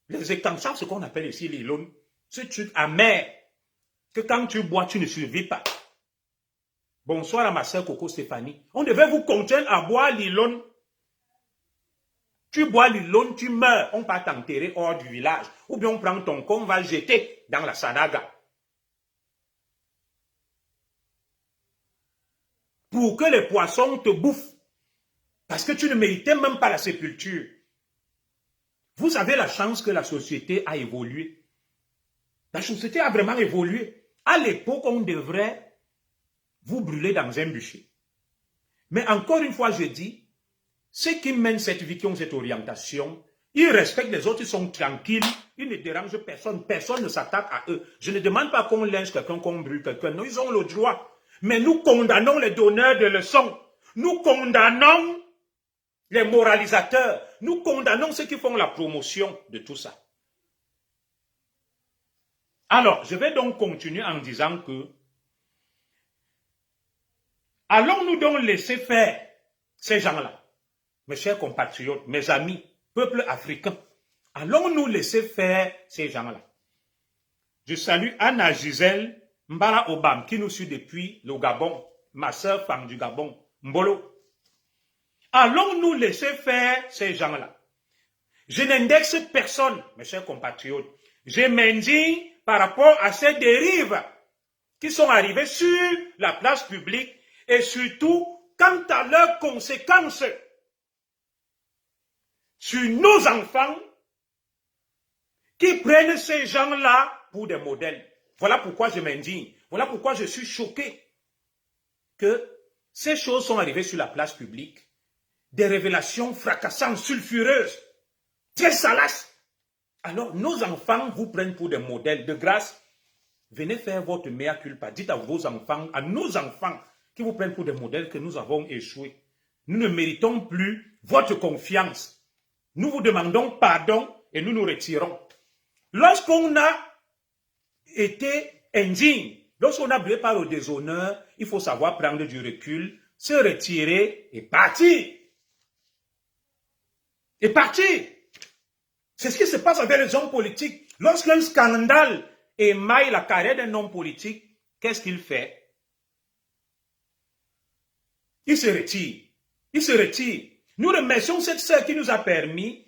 Speaker 1: Les étançons, ce qu'on appelle ici l'ilone, ce truc amer, que quand tu bois, tu ne survis pas. Bonsoir à ma soeur Coco Stéphanie. On devait vous contraindre à boire l'ilone. Tu bois l'ilone, tu meurs, on va t'enterrer hors du village. Ou bien on prend ton corps, on va le jeter dans la Sanaga. Pour que les poissons te bouffent. Parce que tu ne méritais même pas la sépulture. Vous avez la chance que la société a évolué. La société a vraiment évolué. À l'époque, on devrait vous brûler dans un bûcher. Mais encore une fois, je dis, ceux qui mènent cette vie, qui ont cette orientation, ils respectent les autres, ils sont tranquilles, ils ne dérangent personne, personne ne s'attaque à eux. Je ne demande pas qu'on lynche quelqu'un, qu'on brûle quelqu'un, non, ils ont le droit. Mais nous condamnons les donneurs de leçons, nous condamnons les moralisateurs, nous condamnons ceux qui font la promotion de tout ça. Alors, je vais donc continuer en disant que allons-nous donc laisser faire ces gens-là, mes chers compatriotes, mes amis, peuple africain, allons-nous laisser faire ces gens-là? Je salue Anna Gisèle Mbara Obam qui nous suit depuis le Gabon, ma soeur femme du Gabon, Mbolo. Allons-nous laisser faire ces gens-là? Je n'indexe personne, mes chers compatriotes. Je m'indigne par rapport à ces dérives qui sont arrivées sur la place publique et surtout quant à leurs conséquences sur nos enfants qui prennent ces gens-là pour des modèles. Voilà pourquoi je m'indigne. Voilà pourquoi je suis choqué que ces choses sont arrivées sur la place publique. Des révélations fracassantes, sulfureuses, très salaces. Alors, nos enfants vous prennent pour des modèles. De grâce, venez faire votre mea culpa. Dites à vos enfants, à nos enfants qui vous prennent pour des modèles, que nous avons échoué. Nous ne méritons plus votre confiance. Nous vous demandons pardon et nous nous retirons. Lorsqu'on a été indigne, lorsqu'on a brûlé par le déshonneur, il faut savoir prendre du recul, se retirer et partir. Et partir. C'est ce qui se passe avec les hommes politiques. Lorsqu'un scandale émaille la carrière d'un homme politique, qu'est-ce qu'il fait? Il se retire. Il se retire. Nous remercions cette sœur qui nous a permis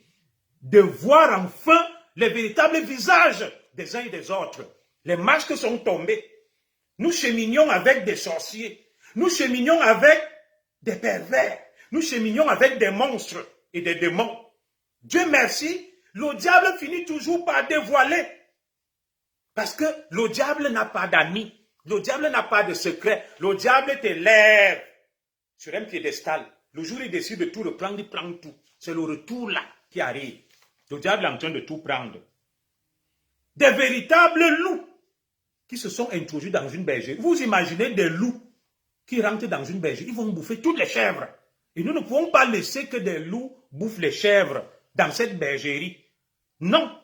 Speaker 1: de voir enfin les véritables visages des uns et des autres. Les masques sont tombés. Nous cheminions avec des sorciers. Nous cheminions avec des pervers. Nous cheminions avec des monstres et des démons. Dieu merci, le diable finit toujours par dévoiler. Parce que le diable n'a pas d'amis. Le diable n'a pas de secret. Le diable te lève sur un piédestal. Le jour où il décide de tout reprendre, il prend tout. C'est le retour là qui arrive. Le diable est en train de tout prendre. Des véritables loups qui se sont introduits dans une bergerie. Vous imaginez des loups qui rentrent dans une bergerie, ils vont bouffer toutes les chèvres. Et nous ne pouvons pas laisser que des loups bouffent les chèvres dans cette bergerie. Non.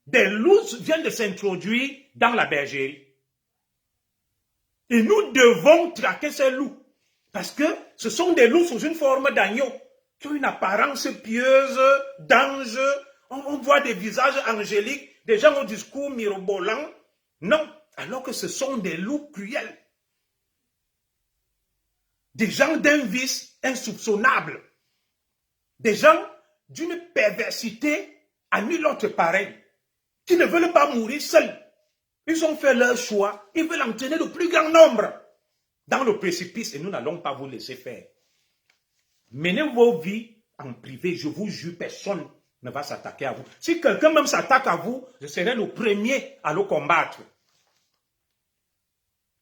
Speaker 1: Des loups viennent de s'introduire dans la bergerie. Et nous devons traquer ces loups. Parce que ce sont des loups sous une forme d'agneau, qui ont une apparence pieuse, d'ange. On voit des visages angéliques, des gens au discours mirobolant. Non, alors que ce sont des loups cruels. Des gens d'un vice insoupçonnable. Des gens d'une perversité à nul autre pareil, qui ne veulent pas mourir seuls. Ils ont fait leur choix, ils veulent entraîner le plus grand nombre dans le précipice et nous n'allons pas vous laisser faire. Menez vos vies en privé, je vous jure, personne ne va s'attaquer à vous. Si quelqu'un même s'attaque à vous, je serai le premier à le combattre.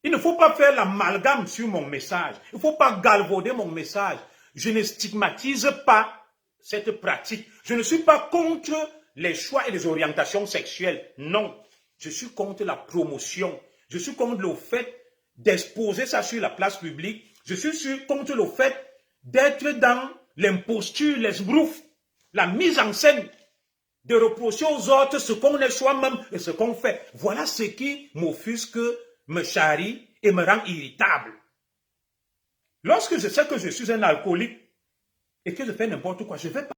Speaker 1: Il ne faut pas faire l'amalgame sur mon message. Il ne faut pas galvauder mon message. Je ne stigmatise pas cette pratique. Je ne suis pas contre les choix et les orientations sexuelles. Non. Je suis contre la promotion. Je suis contre le fait d'exposer ça sur la place publique Je suis contre le fait d'être dans l'imposture, l'esbrouf, la mise en scène, de reprocher aux autres ce qu'on est soi-même et ce qu'on fait. Voilà ce qui m'offusque, me charrie et me rend irritable. Lorsque je sais que je suis un alcoolique et que je fais n'importe quoi, je vais pas